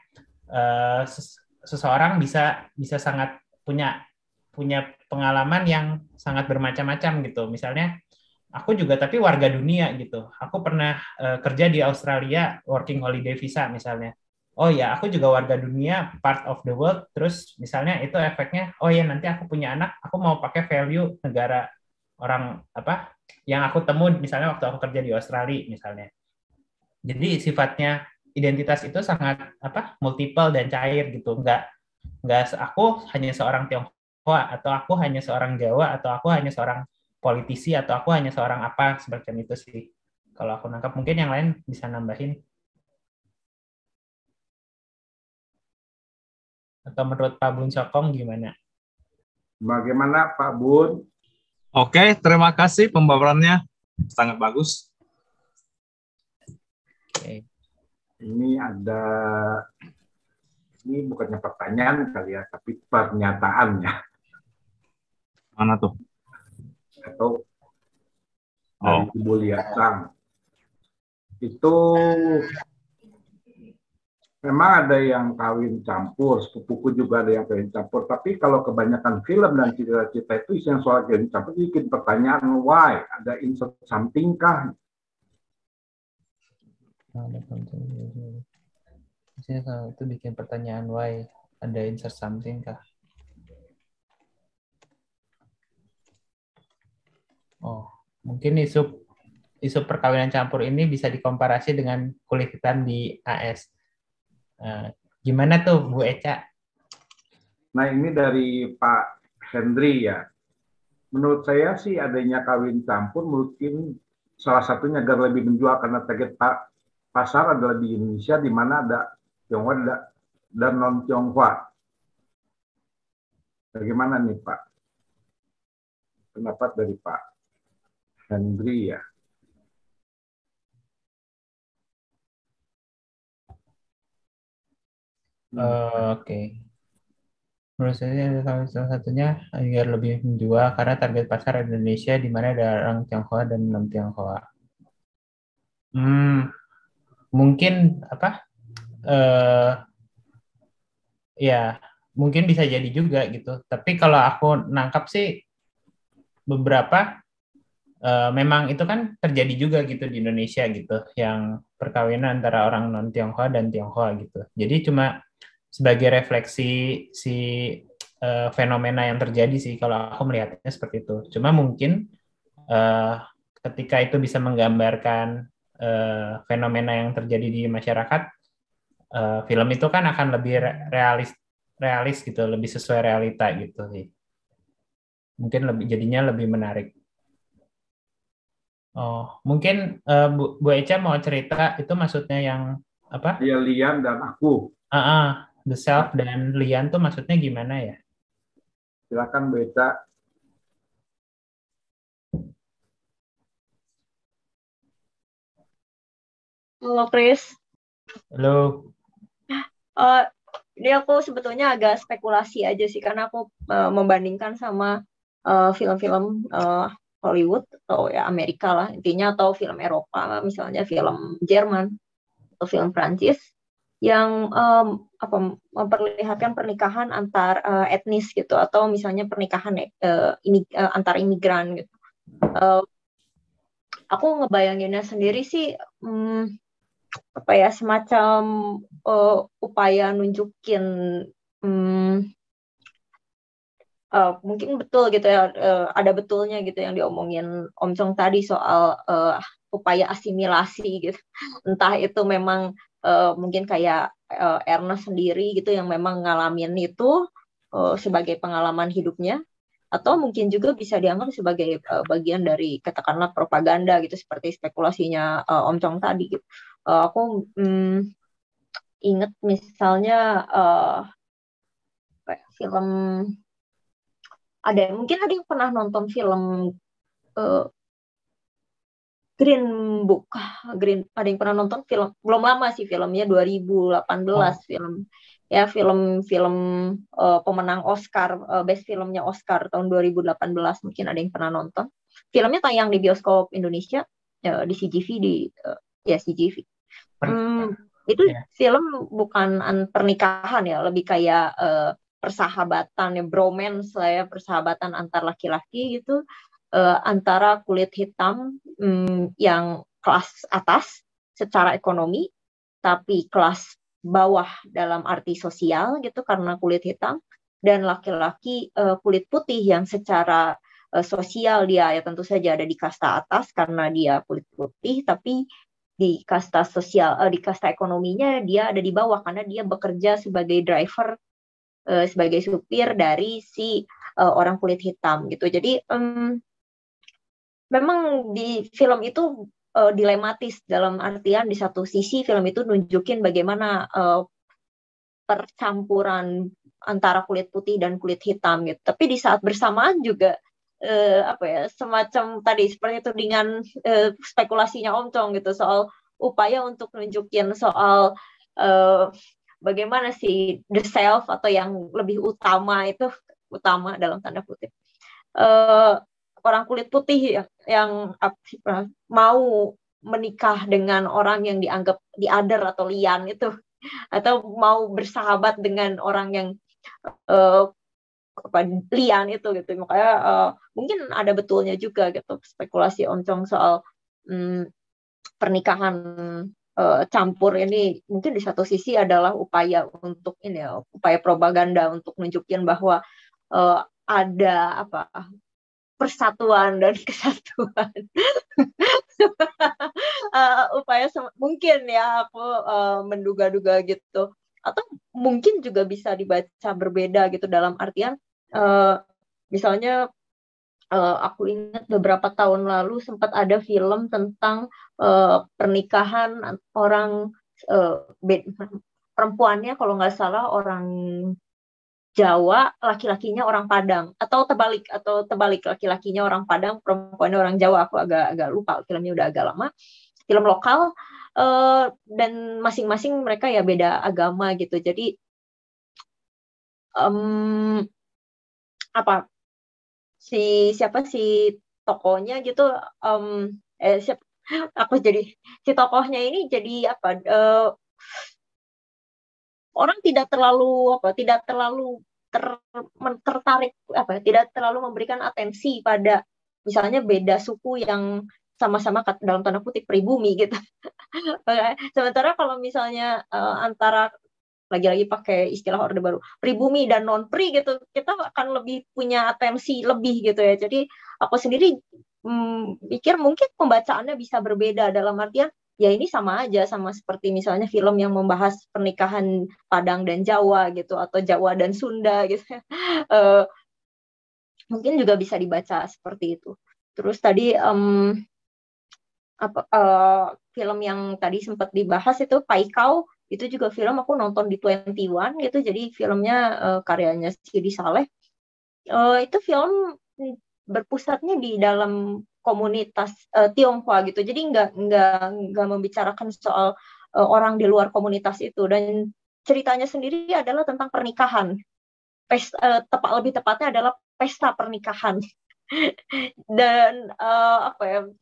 S3: seseorang bisa sangat punya pengalaman yang sangat bermacam-macam gitu. Misalnya aku juga tapi warga dunia gitu. Aku pernah kerja di Australia working holiday visa misalnya. Oh ya, aku juga warga dunia, part of the world. Terus misalnya itu efeknya, oh ya nanti aku punya anak, aku mau pakai value negara orang yang aku temu misalnya waktu aku kerja di Australia misalnya. Jadi sifatnya identitas itu sangat multiple dan cair gitu. Nggak aku hanya seorang Tionghoa atau aku hanya seorang Jawa atau aku hanya seorang politisi atau aku hanya seorang apa seperti itu sih. Kalau aku nangkap, mungkin yang lain bisa nambahin. Atau menurut Pak Bun Sokong gimana?
S2: Bagaimana Pak Bun?
S4: Oke, terima kasih pembawarannya. Sangat bagus.
S3: Oke.
S2: Ini bukannya pertanyaan kali ya, tapi pernyataannya.
S4: Mana tuh?
S2: Atau dari Ibu Liasang. Itu memang ada yang kawin campur, sepupuku juga ada yang kawin campur. Tapi kalau kebanyakan film dan cerita-cerita itu isinya soal kawin campur, bikin pertanyaan why, ada insert something kah?
S3: Itu bikin pertanyaan why, ada insert something kah? Oh, mungkin isu perkawinan campur ini bisa dikomparasi dengan kulit hitam di AS. Gimana tuh Bu Eca?
S2: Nah ini dari Pak Hendri ya. Menurut saya sih adanya kawin campur mungkin salah satunya agar lebih menjual karena target pasar adalah di Indonesia di mana ada Tionghoa dan non Tionghoa. Bagaimana nih Pak? Pendapat dari Pak Hendri ya.
S3: Oke. Menurut saya salah satunya agar lebih menjual karena target pasar Indonesia di mana ada orang Tionghoa dan non Tionghoa. Mungkin ya mungkin bisa jadi juga gitu. Tapi kalau aku nangkap sih beberapa memang itu kan terjadi juga gitu di Indonesia gitu, yang perkawinan antara orang non Tionghoa dan Tionghoa gitu. Jadi cuma sebagai refleksi si fenomena yang terjadi sih, kalau aku melihatnya seperti itu. Cuma mungkin ketika itu bisa menggambarkan fenomena yang terjadi di masyarakat, film itu kan akan lebih realis gitu, lebih sesuai realita gitu sih. Mungkin jadinya lebih menarik. Oh, mungkin Bu Eca mau cerita itu maksudnya yang apa?
S2: Dia Lian dan aku.
S3: The Self dan Lian tuh maksudnya gimana ya?
S2: Silakan Bu Eca.
S5: Halo Chris.
S3: Halo.
S5: Ini aku sebetulnya agak spekulasi aja sih, karena aku membandingkan sama film-film Hollywood atau ya Amerika lah intinya, atau film Eropa, misalnya film Jerman atau film Prancis yang memperlihatkan pernikahan antar etnis gitu, atau misalnya pernikahan antar imigran gitu. Aku ngebayanginnya sendiri sih semacam upaya nunjukin mungkin betul gitu ya, ada betulnya gitu yang diomongin Om Chong tadi soal upaya asimilasi gitu. Entah itu memang mungkin kayak Ernest sendiri gitu yang memang ngalamin itu sebagai pengalaman hidupnya, atau mungkin juga bisa dianggap sebagai bagian dari katakanlah propaganda gitu, seperti spekulasinya Om Chong tadi gitu. Aku inget misalnya film, mungkin ada yang pernah nonton film Green Book. Ada yang pernah nonton film, belum lama sih filmnya, 2018 film pemenang Oscar, best filmnya Oscar tahun 2018, mungkin ada yang pernah nonton. Filmnya tayang di bioskop Indonesia, di CGV, CGV. Itu film bukan pernikahan ya, lebih kayak persahabatan ya, bromance lah ya, persahabatan antar laki-laki gitu, antara kulit hitam yang kelas atas secara ekonomi, tapi kelas bawah dalam arti sosial gitu karena kulit hitam, dan laki-laki kulit putih yang secara sosial dia ya tentu saja ada di kasta atas karena dia kulit putih, tapi di kasta sosial, di kasta ekonominya dia ada di bawah karena dia bekerja sebagai driver, sebagai supir dari si orang kulit hitam gitu. Jadi memang di film itu dilematis, dalam artian di satu sisi film itu nunjukin bagaimana percampuran antara kulit putih dan kulit hitam gitu. Tapi di saat bersamaan juga semacam tadi seperti itu dengan spekulasinya Om Chong gitu soal upaya untuk nunjukin soal bagaimana sih the self atau yang lebih utama itu, utama dalam tanda kutip, orang kulit putih yang mau menikah dengan orang yang dianggap the other atau lian itu, atau mau bersahabat dengan orang yang lian itu gitu. Makanya mungkin ada betulnya juga gitu spekulasi Om Chong soal pernikahan campur ini mungkin di satu sisi adalah upaya untuk ini ya, upaya propaganda untuk nunjukin bahwa ada persatuan dan kesatuan. Upaya mungkin ya aku menduga-duga gitu, atau mungkin juga bisa dibaca berbeda gitu, dalam artian misalnya aku ingat beberapa tahun lalu sempat ada film tentang pernikahan orang perempuannya kalau nggak salah orang Jawa, laki-lakinya orang Padang, atau terbalik laki-lakinya orang Padang, perempuannya orang Jawa. Aku agak lupa, filmnya udah agak lama. Film lokal, dan masing-masing mereka ya beda agama gitu. Jadi siapa si tokohnya gitu, si tokohnya ini jadi orang tidak terlalu tertarik, tidak terlalu memberikan atensi pada misalnya beda suku yang sama-sama dalam tanda kutip pribumi gitu. Sementara kalau misalnya antara lagi-lagi pakai istilah Orde Baru, pribumi dan non-pri gitu, kita akan lebih punya atensi lebih gitu ya. Jadi aku sendiri pikir mungkin pembacaannya bisa berbeda dalam artian ya ini sama aja, sama seperti misalnya film yang membahas pernikahan Padang dan Jawa gitu, atau Jawa dan Sunda gitu. Mungkin juga bisa dibaca seperti itu. Terus tadi film yang tadi sempat dibahas itu Paikau, itu juga film aku nonton di 21 gitu, jadi filmnya karyanya Sidi Saleh. Itu film berpusatnya di dalam komunitas Tionghoa gitu, jadi nggak membicarakan soal orang di luar komunitas itu, dan ceritanya sendiri adalah tentang pernikahan. Lebih tepatnya adalah pesta pernikahan. Dan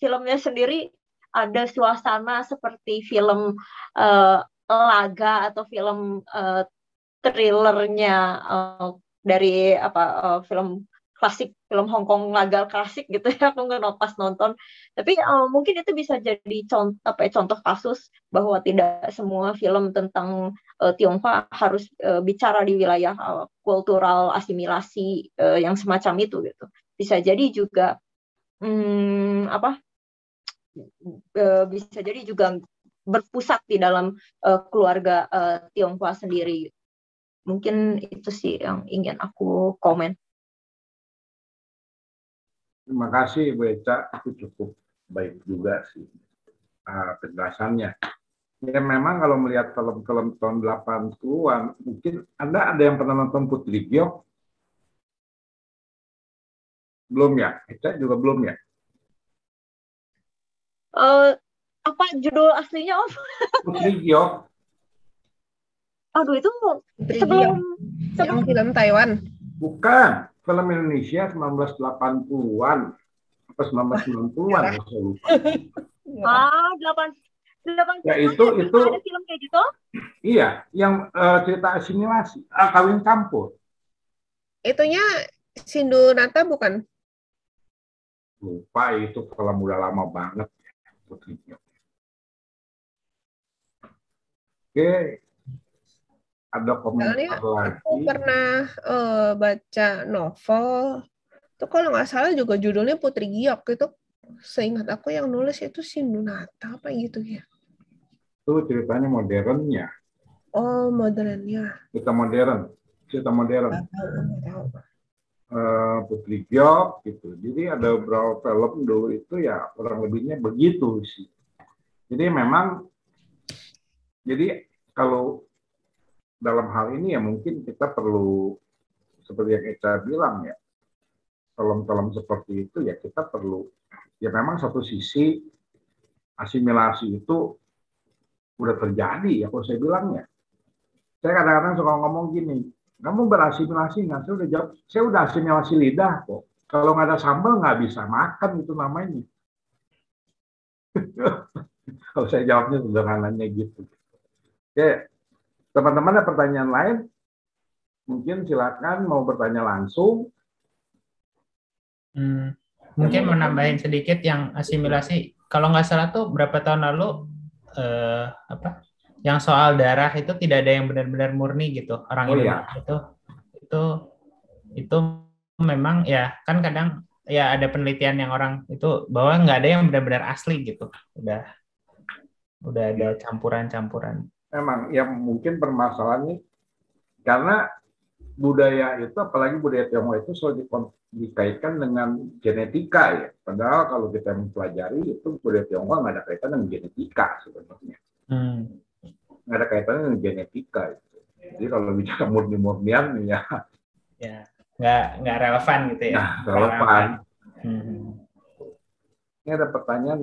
S5: filmnya sendiri ada suasana seperti film laga atau film thrillernya dari film klasik, film Hong Kong laga klasik gitu ya. Aku nggak pas nonton, tapi mungkin itu bisa jadi contoh kasus bahwa tidak semua film tentang Tionghoa harus bicara di wilayah kultural asimilasi yang semacam itu gitu. Bisa jadi juga bisa jadi juga berpusat di dalam keluarga Tionghoa sendiri. Mungkin itu sih yang ingin aku komen.
S2: Terima kasih Bu Eca, itu cukup baik juga sih penjelasannya. Ya memang kalau melihat film-film tahun 80-an, mungkin Anda ada yang pernah nonton Putri Giok? Belum ya? Eca juga belum ya?
S5: Apa judul aslinya, Om?
S2: Putri Giok.
S5: Aduh, itu
S1: sebelum film Taiwan.
S2: Bukan, film Indonesia 1980-an atau 1990-an, saya lupa.
S5: 80
S2: ya itu
S5: ada film kayak gitu?
S2: Iya, yang cerita asimilasi, kawin campur.
S1: Itunya Sindunata bukan?
S2: Lupa, itu film udah lama banget. Putrinya. Oke, ada komentar lagi.
S1: Aku pernah baca novel, itu kalau nggak salah juga judulnya Putri Giok itu. Seingat aku yang nulis itu Sindunata apa gitu ya?
S2: Itu ceritanya modernnya.
S1: Oh, modernnya.
S2: Cerita modern.
S1: Nggak tahu.
S2: Putri Giok gitu. Jadi ada beberapa film dulu itu ya kurang lebihnya begitu sih. Jadi memang, jadi kalau dalam hal ini ya mungkin kita perlu seperti yang Eca bilang ya, film-film seperti itu ya kita perlu, ya memang satu sisi asimilasi itu udah terjadi ya kalau saya bilang ya. Saya kadang-kadang suka ngomong gini, kamu berasimilasi nggak? Saya udah jawab, saya udah asimilasi lidah kok. Kalau nggak ada sambal nggak bisa makan, itu namanya. Kalau saya jawabnya sederhananya gitu. Oke, teman-teman ada pertanyaan lain? Mungkin silakan mau bertanya langsung.
S3: Mungkin mau nambahin sedikit yang asimilasi. Kalau nggak salah tuh berapa tahun lalu yang soal darah itu tidak ada yang benar-benar murni gitu. Orang Indonesia itu memang ya kan kadang ya ada penelitian yang orang itu bahwa nggak ada yang benar-benar asli gitu. Udah ada campuran-campuran.
S2: Memang ya mungkin permasalahannya karena budaya itu, apalagi budaya Tionghoa itu selalu dikaitkan dengan genetika ya. Padahal kalau kita mempelajari itu budaya Tionghoa nggak ada kaitan dengan genetika sebenarnya. Nggak ada kaitannya dengan genetika itu. Jadi kalau bicara murni-murnian ya
S3: nggak relevan gitu ya.
S2: Relevan. Ini ada pertanyaan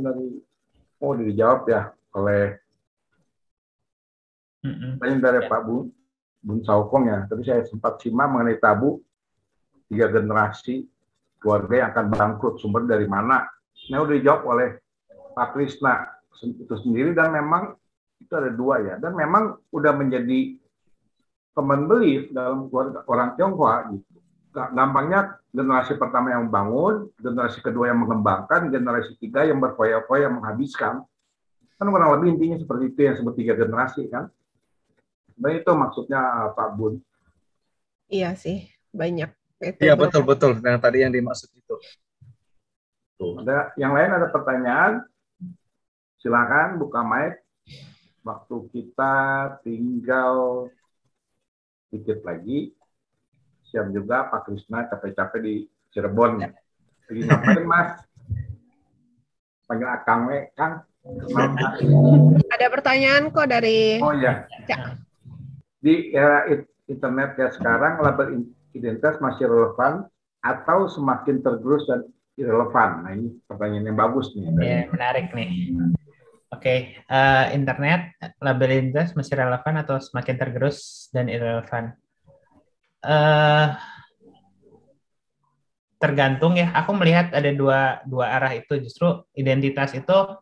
S2: dijawab ya oleh pertanyaan dari Pak Bun Saukong ya. Tadi saya sempat simak mengenai tabu 3 generasi keluarga yang akan bangkrut, sumber dari mana? Ini udah dijawab oleh Pak Krisna itu sendiri, dan memang itu ada 2 ya, dan memang udah menjadi common belief dalam keluarga orang Tionghoa gitu. gampangnya generasi pertama yang membangun, generasi kedua yang mengembangkan, generasi tiga yang berfoya-foya menghabiskan. Kan kurang lebih intinya seperti itu yang sebut 3 generasi kan. Sebenarnya itu maksudnya Pak Bun.
S1: Iya sih, banyak. Itu
S4: Iya betul. Yang tadi yang dimaksud itu.
S2: Tuh, ada yang lain ada pertanyaan? Silakan buka mic. Waktu kita tinggal sedikit lagi. Siap juga Pak Krisna capek-capek di Cirebon. Lagi ngapain Mas? Panggil Akang Kang.
S1: Ada pertanyaan kok dari
S2: Oh ya. Di era internet ya sekarang, label identitas masih relevan atau semakin tergerus dan irrelevan? Nah ini pertanyaan yang bagus nih.
S3: Ya, menarik nih. Oke, internet label identitas masih relevan atau semakin tergerus dan irrelevan? Tergantung ya. Aku melihat ada dua arah itu. Justru identitas itu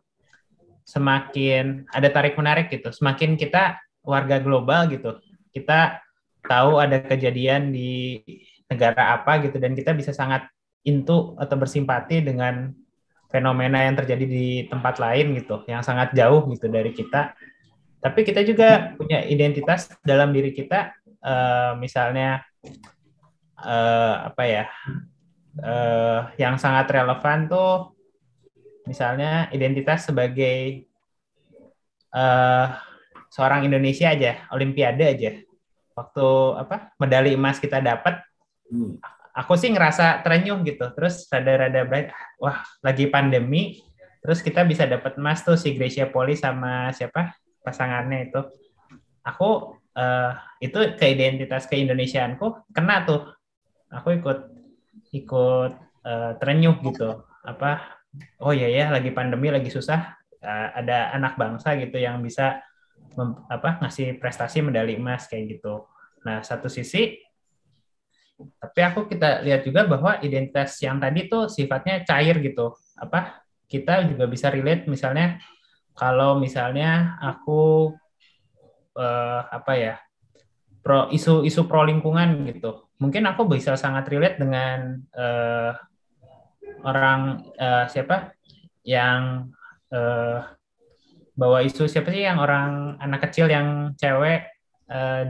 S3: semakin ada tarik menarik gitu. Semakin kita warga global gitu, kita tahu ada kejadian di negara apa gitu, dan kita bisa sangat into atau bersimpati dengan fenomena yang terjadi di tempat lain gitu, yang sangat jauh gitu dari kita. Tapi kita juga punya identitas dalam diri kita, misalnya yang sangat relevan tuh, misalnya identitas sebagai seorang Indonesia aja, Olimpiade aja. Waktu medali emas kita dapat, aku sih ngerasa terenyuh gitu. Terus rada-rada wah lagi pandemi, terus kita bisa dapat emas tuh si Gracia Poli sama siapa pasangannya itu. Aku itu ke identitas keindonesiaanku kena tuh. Aku ikut terenyuh gitu. Oh ya lagi pandemi, lagi susah, ada anak bangsa gitu yang bisa ngasih prestasi medali emas kayak gitu. Nah, satu sisi, tapi kita lihat juga bahwa identitas yang tadi tuh sifatnya cair gitu. Kita juga bisa relate, misalnya kalau misalnya aku isu pro lingkungan gitu. Mungkin aku bisa sangat relate dengan orang siapa yang bawa isu, siapa sih yang orang anak kecil yang cewek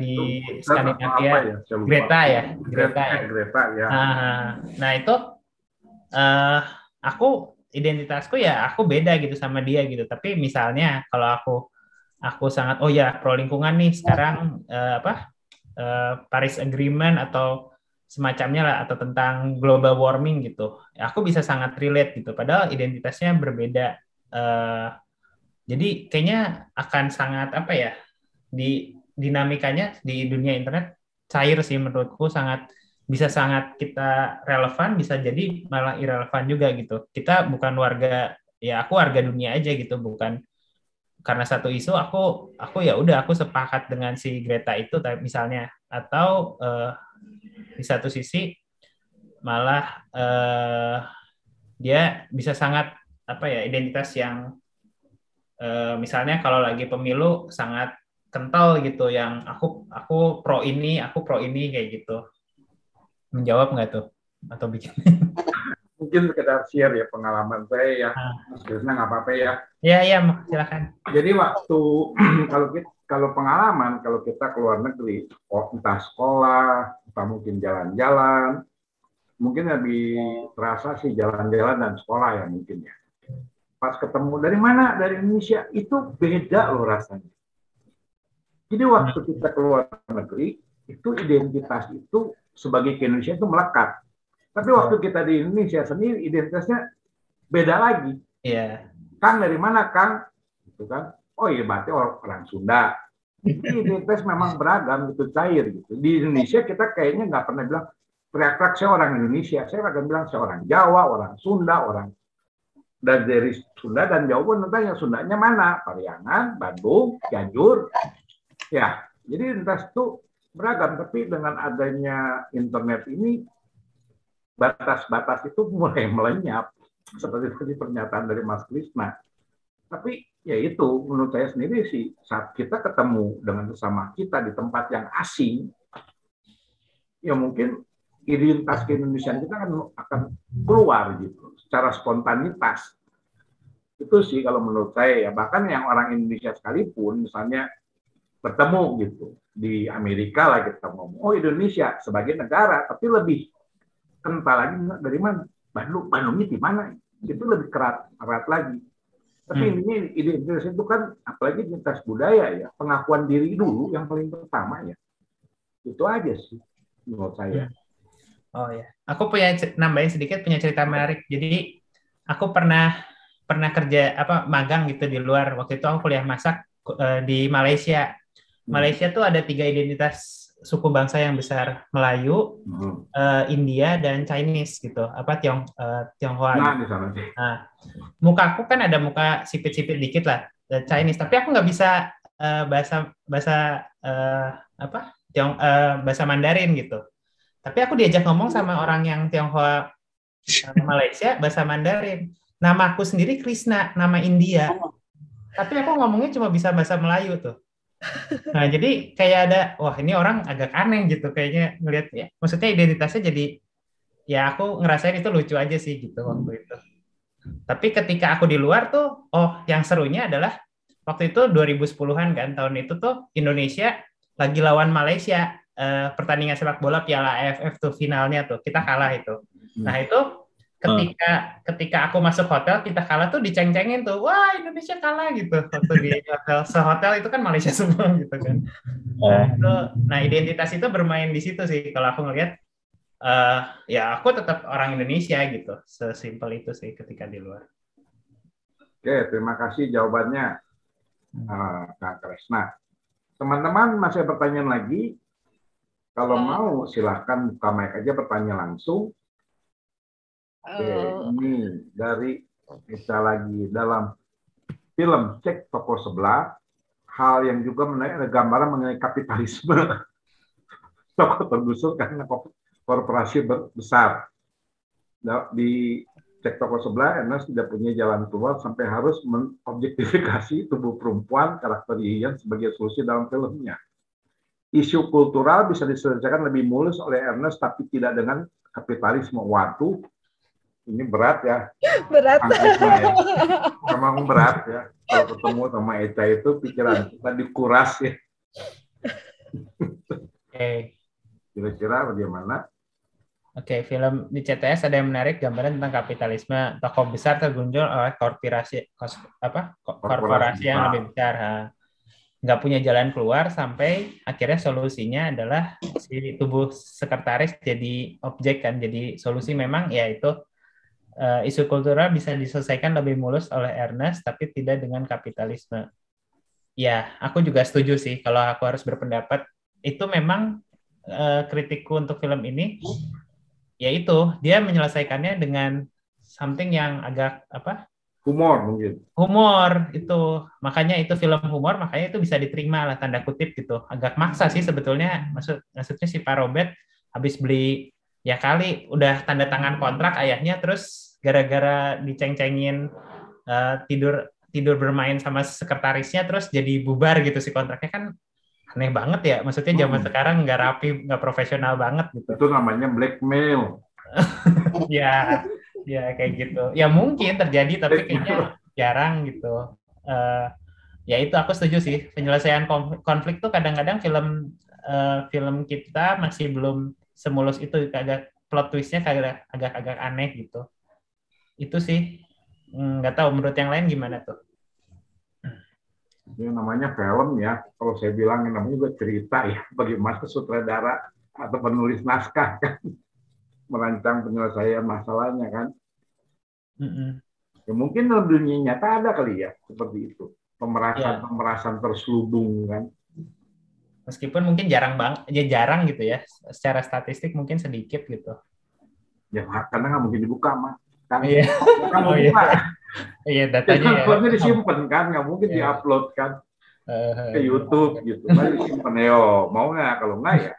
S3: di Skandinavia, Greta ya. Nah itu aku identitasku ya aku beda gitu sama dia gitu. Tapi misalnya kalau aku sangat pro lingkungan nih sekarang, Paris Agreement atau semacamnya lah, atau tentang global warming gitu, aku bisa sangat relate gitu, padahal identitasnya berbeda. Jadi kayaknya akan sangat di dinamikanya di dunia internet cair sih menurutku, bisa sangat kita relevan, bisa jadi malah irrelevan juga gitu. Kita bukan aku warga dunia aja gitu, bukan karena satu isu aku ya udah aku sepakat dengan si Greta itu misalnya, atau di satu sisi malah dia bisa sangat identitas yang misalnya kalau lagi pemilu sangat kental gitu, yang aku pro ini kayak gitu. Menjawab nggak tuh atau bikin?
S2: Mungkin sekedar share ya pengalaman saya ya, Mas Krisna nggak apa-apa ya.
S3: Iya silakan.
S2: Jadi waktu kalau pengalaman, kalau kita keluar negeri, entah sekolah, entah mungkin jalan-jalan, mungkin lebih terasa sih jalan-jalan dan sekolah ya mungkin ya. Pas ketemu dari mana, dari Indonesia, itu beda loh rasanya. Jadi waktu kita keluar negeri, itu identitas itu sebagai Indonesia itu melekat. Tapi waktu kita di Indonesia sendiri, identitasnya beda lagi.
S3: Iya.
S2: Kang dari mana, Kang? Gitu kan? Oh iya, berarti orang Sunda. Identitas memang beragam, gitu, cair gitu. Di Indonesia kita kayaknya nggak pernah bilang teriak-teriak saya orang Indonesia. Saya akan bilang saya orang Jawa, orang Sunda, dan dari Sunda dan Jawa pun tanya Sundanya mana? Pariangan, Bandung, Cianjur. Ya, jadi identitas itu beragam. Tapi dengan adanya internet ini, batas-batas itu mulai melenyap, seperti tadi pernyataan dari Mas Krisna. Tapi ya itu, menurut saya sendiri sih, saat kita ketemu dengan sesama kita di tempat yang asing, ya mungkin identitas keindonesiaan kita akan keluar gitu secara spontanitas. Itu sih kalau menurut saya ya. Bahkan yang orang Indonesia sekalipun misalnya bertemu gitu di Amerika lah kita ngomong, oh Indonesia sebagai negara, tapi lebih kental lagi dari mana? Bandungnya di mana? Itu lebih erat lagi. Tapi intinya identitas itu kan apalagi identitas budaya ya, pengakuan diri dulu yang paling pertama ya. Itu aja sih menurut saya.
S3: Oh ya, aku punya nambahin sedikit, punya cerita menarik. Jadi aku pernah kerja magang gitu di luar. Waktu itu aku kuliah masak di Malaysia. Malaysia tuh ada 3 identitas suku bangsa yang besar, Melayu, India, dan Chinese gitu. Tionghoa.
S2: Nah,
S3: gitu.
S2: di sana sih.
S3: Nah, muka aku kan ada muka sipit-sipit dikit lah, Chinese. Tapi aku nggak bisa bahasa Mandarin gitu. Tapi aku diajak ngomong sama orang yang Tionghoa Malaysia bahasa Mandarin. Nama aku sendiri Krishna, nama India. Tapi aku ngomongnya cuma bisa bahasa Melayu tuh. Nah, jadi kayak ada, wah ini orang agak aneh gitu kayaknya ngelihat ya. Maksudnya identitasnya jadi, ya aku ngerasain itu lucu aja sih gitu waktu itu. Tapi ketika aku di luar tuh, yang serunya adalah waktu itu 2010-an kan, tahun itu tuh Indonesia lagi lawan Malaysia, pertandingan sepak bola Piala AFF tuh finalnya tuh, kita kalah itu. Nah itu ketika aku masuk hotel kita kalah tuh diceng-cengin tuh, wah Indonesia kalah gitu waktu di hotel, sehotel itu kan Malaysia semua gitu kan. Nah identitas itu bermain di situ sih kalau aku ngelihat, ya aku tetap orang Indonesia gitu, sesimpel itu sih ketika di luar.
S2: Oke, terima kasih jawabannya Kak Kresna. Teman-teman masih ada pertanyaan lagi? Kalau mau silahkan buka mic aja, bertanya langsung. Oke, ini dari kita lagi dalam film Cek Toko Sebelah, hal yang juga menarik ada gambaran mengenai kapitalisme. Toko tergusur karena korporasi besar. Di Cek Toko Sebelah, Ernest tidak punya jalan keluar sampai harus mengobjektifikasi tubuh perempuan karakter Yian sebagai solusi dalam filmnya. Isu kultural bisa diselesaikan lebih mulus oleh Ernest, tapi tidak dengan kapitalisme. Waduh, ini berat ya.
S1: Berat.
S2: Ya. Memang berat ya. Kalau ketemu sama Eca itu pikiran kita dikuras ya. Kira-kira bagaimana?
S3: Oke, film di CTS ada yang menarik, gambaran tentang kapitalisme. Tokoh besar tergunjung oleh korporasi yang lebih besar. Nggak punya jalan keluar sampai akhirnya solusinya adalah si tubuh sekretaris jadi objek kan. Jadi solusi memang ya itu isu kultural bisa diselesaikan lebih mulus oleh Ernest, tapi tidak dengan kapitalisme. Ya, aku juga setuju sih kalau aku harus berpendapat. Itu memang kritikku untuk film ini, yaitu dia menyelesaikannya dengan something yang agak
S2: humor mungkin.
S3: Humor itu, makanya itu film humor, makanya itu bisa diterima lah tanda kutip gitu. Agak maksa sih sebetulnya, maksudnya si Pak Robert habis beli ya kali udah tanda tangan kontrak ayahnya, terus gara-gara diceng-cengin tidur bermain sama sekretarisnya terus jadi bubar gitu si kontraknya, kan aneh banget ya. Maksudnya zaman sekarang nggak rapi, nggak profesional banget gitu.
S2: Itu namanya blackmail.
S3: Ya kayak gitu. Ya mungkin terjadi tapi kayaknya jarang gitu. Ya itu aku setuju sih, penyelesaian konflik tuh kadang-kadang film kita masih belum semulus itu, agak plot twistnya agak aneh gitu. Itu sih, nggak tahu menurut yang lain gimana tuh.
S2: Ini namanya film ya, kalau saya bilang ini namanya juga cerita ya, bagaimana sutradara atau penulis naskah kan merancang penyelesaian masalahnya kan. Ya, mungkin dalam dunia nyata ada kali ya seperti itu, pemerasan terselubung kan.
S3: Meskipun mungkin jarang gitu ya, secara statistik mungkin sedikit gitu.
S2: Ya karena nggak mungkin dibuka mah. Kan,
S3: iya datanya
S2: ya. Disimpan kan, nggak mungkin diupload kan ke YouTube gitu. Mari disimpan mau nggak, kalau nggak ya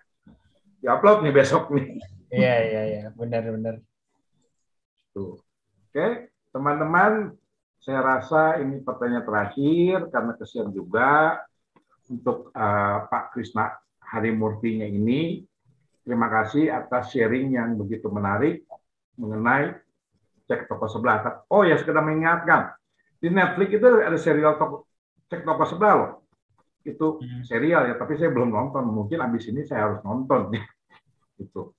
S2: diupload nih besok nih.
S3: Iya benar.
S2: Tuh. Oke, teman-teman, saya rasa ini pertanyaan terakhir karena kesian juga untuk Pak Krishna Harimurtinya ini. terima kasih atas sharing yang begitu menarik mengenai Cek Toko Sebelah. Oh ya, sekedar mengingatkan, di Netflix itu ada serial Cek Toko Sebelah loh. Itu serial ya, tapi saya belum nonton. Mungkin abis ini saya harus nonton. Gitu.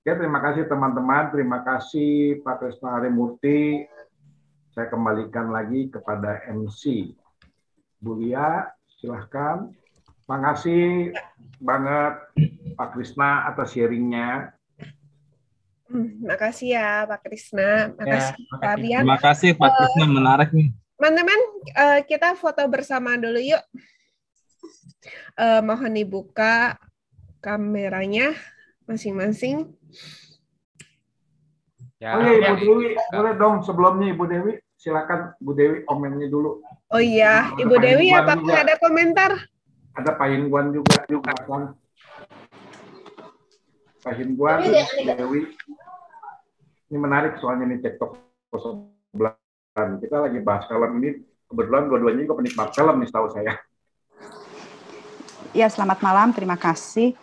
S2: Oke, terima kasih teman-teman. Terima kasih Pak Krisna Harimurti. Saya kembalikan lagi kepada MC. Bu Lia, silahkan. Terima kasih banget Pak Krisna atas sharingnya.
S1: Terima kasih ya Pak Krisna. Terima kasih Pak Ardian.
S4: Terima kasih Pak Krisna, menarik nih.
S1: Teman-teman, kita foto bersama dulu yuk. Mohon dibuka kameranya masing-masing.
S3: Ya,
S2: Oh iya, Ibu Dewi, boleh dong sebelumnya Ibu Dewi, silakan Bu Dewi komennya dulu.
S1: Oh iya, Ibu Dewi apakah ada komentar?
S2: Ada Pak Hingguan juga. Pak Hingguan, Dewi. Ini menarik soalnya nih Cek Toko Sebelah. Kita lagi bahas film ini, kebetulan dua-duanya juga penikmat film nih setahu saya.
S6: Ya, selamat malam, terima kasih.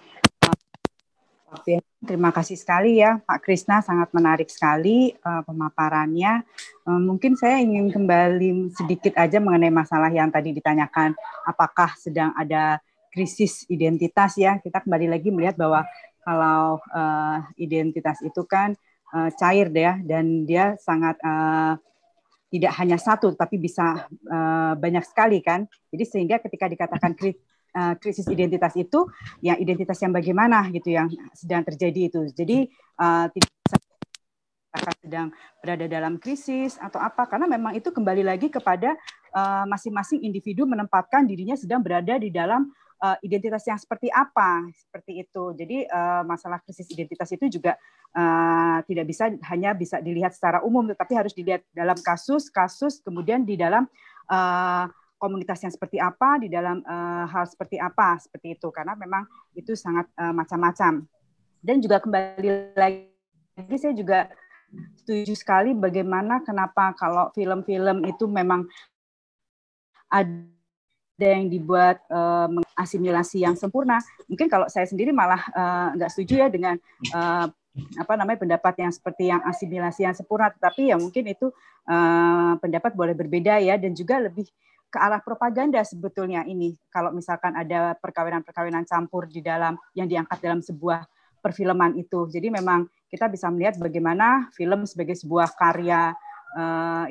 S6: Terima kasih sekali ya Pak Krisna, sangat menarik sekali pemaparannya. Mungkin saya ingin kembali sedikit aja mengenai masalah yang tadi ditanyakan, apakah sedang ada krisis identitas ya. Kita kembali lagi melihat bahwa kalau identitas itu kan cair deh ya, dan dia sangat tidak hanya satu, tapi bisa banyak sekali kan. Jadi sehingga ketika dikatakan krisis identitas itu, ya identitas yang bagaimana gitu yang sedang terjadi itu. Jadi tidak bisa sedang berada dalam krisis atau apa, karena memang itu kembali lagi kepada masing-masing individu menempatkan dirinya sedang berada di dalam identitas yang seperti apa, seperti itu. Jadi masalah krisis identitas itu juga tidak bisa hanya bisa dilihat secara umum, tetapi harus dilihat dalam kasus-kasus, kemudian di dalam komunitas yang seperti apa, di dalam hal seperti apa, seperti itu. Karena memang itu sangat macam-macam. Dan juga kembali lagi, saya juga setuju sekali bagaimana kenapa kalau film-film itu memang ada yang dibuat asimilasi yang sempurna. Mungkin kalau saya sendiri malah nggak setuju ya dengan pendapat yang seperti yang asimilasi yang sempurna. Tetapi ya mungkin itu pendapat boleh berbeda ya, dan juga lebih ke arah propaganda sebetulnya ini. Kalau misalkan ada perkawinan-perkawinan campur di dalam yang diangkat dalam sebuah perfilman itu. Jadi memang kita bisa melihat bagaimana film sebagai sebuah karya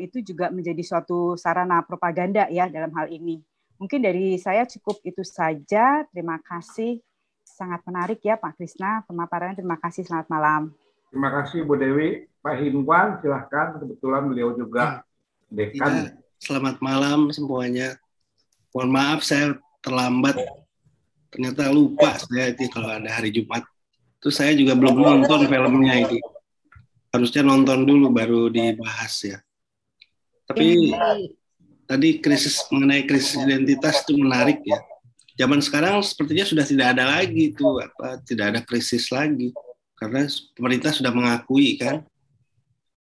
S6: itu juga menjadi suatu sarana propaganda ya dalam hal ini. Mungkin dari saya cukup itu saja. Terima kasih. Sangat menarik ya Pak Krisna pemaparannya. Terima kasih. Selamat malam.
S2: Terima kasih Bu Dewi. Pak Hingguan, silahkan. Kebetulan beliau juga dekan.
S7: Selamat malam semuanya. Mohon maaf saya terlambat. Ternyata lupa saya itu kalau ada hari Jumat. Terus saya juga belum nonton filmnya ini. Harusnya nonton dulu baru dibahas ya. Tapi tadi mengenai krisis identitas itu menarik ya. Zaman sekarang sepertinya sudah tidak ada lagi itu tidak ada krisis lagi. Karena pemerintah sudah mengakui kan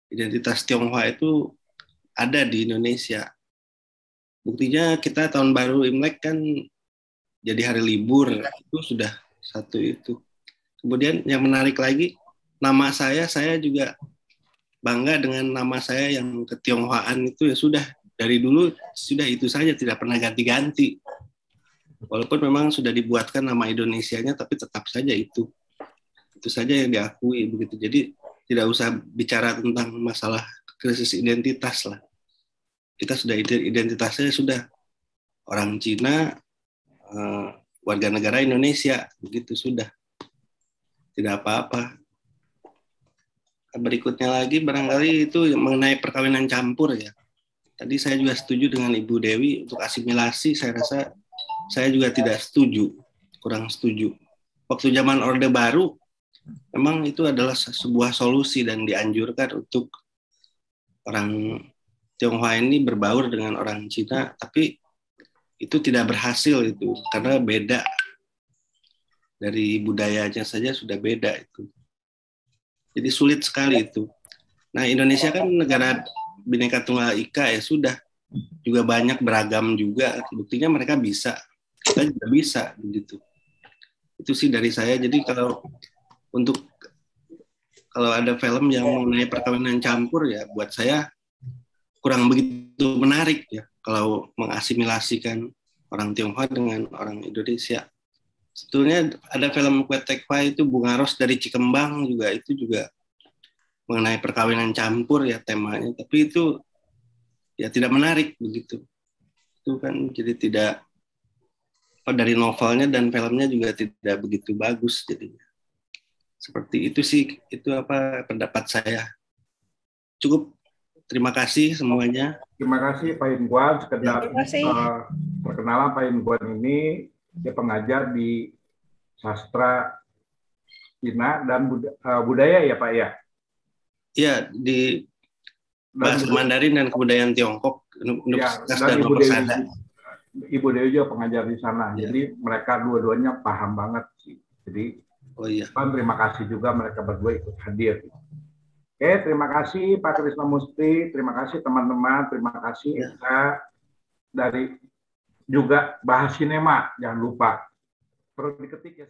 S7: identitas Tionghoa itu ada di Indonesia. Buktinya kita tahun baru Imlek kan jadi hari libur, itu sudah satu itu. Kemudian yang menarik lagi, nama saya juga bangga dengan nama saya yang ketionghoaan itu ya sudah dari dulu sudah itu saja, tidak pernah ganti-ganti. Walaupun memang sudah dibuatkan nama Indonesianya, tapi tetap saja itu saja yang diakui begitu. Jadi tidak usah bicara tentang masalah krisis identitas lah. Kita sudah identitasnya sudah orang Cina, warga negara Indonesia, begitu sudah. Tidak apa-apa. Berikutnya lagi barangkali itu mengenai perkawinan campur ya. Tadi saya juga setuju dengan Ibu Dewi untuk asimilasi, saya rasa saya juga tidak setuju, kurang setuju. Waktu zaman Orde Baru, memang itu adalah sebuah solusi dan dianjurkan untuk orang Tionghoa ini berbaur dengan orang Cina, tapi itu tidak berhasil itu karena beda dari budayanya saja sudah beda itu. Jadi sulit sekali itu. Nah Indonesia kan negara Bhinneka Tunggal Ika ya sudah juga banyak beragam juga. Buktinya mereka bisa, kita juga bisa begitu. Itu sih dari saya. Jadi kalau ada film yang mengenai perkawinan campur, ya buat saya kurang begitu menarik ya kalau mengasimilasikan orang Tionghoa dengan orang Indonesia. Sebetulnya ada film Kwetekpa itu Bunga Ros dari Cikembang juga, itu juga mengenai perkawinan campur ya temanya, tapi itu ya tidak menarik begitu. Itu kan jadi tidak, dari novelnya dan filmnya juga tidak begitu bagus jadinya. Seperti itu sih, itu pendapat saya. Cukup, terima kasih semuanya.
S2: Terima kasih Pak Ingguan. Sekedar perkenalan, Pak Ingguan ini dia pengajar di sastra Cina dan budaya ya Pak ya? Iya,
S7: di bahasa Mandarin dan kebudayaan Tiongkok, Universitas Danau Persada.
S2: Ibu Dewi juga pengajar di sana, jadi mereka dua-duanya paham banget sih. Jadi terima kasih juga mereka berdua ikut hadir. Oke, terima kasih Pak Krisnamusti, terima kasih teman-teman, terima kasih Eka dari juga Bahas Sinema, jangan lupa perlu diketik ya.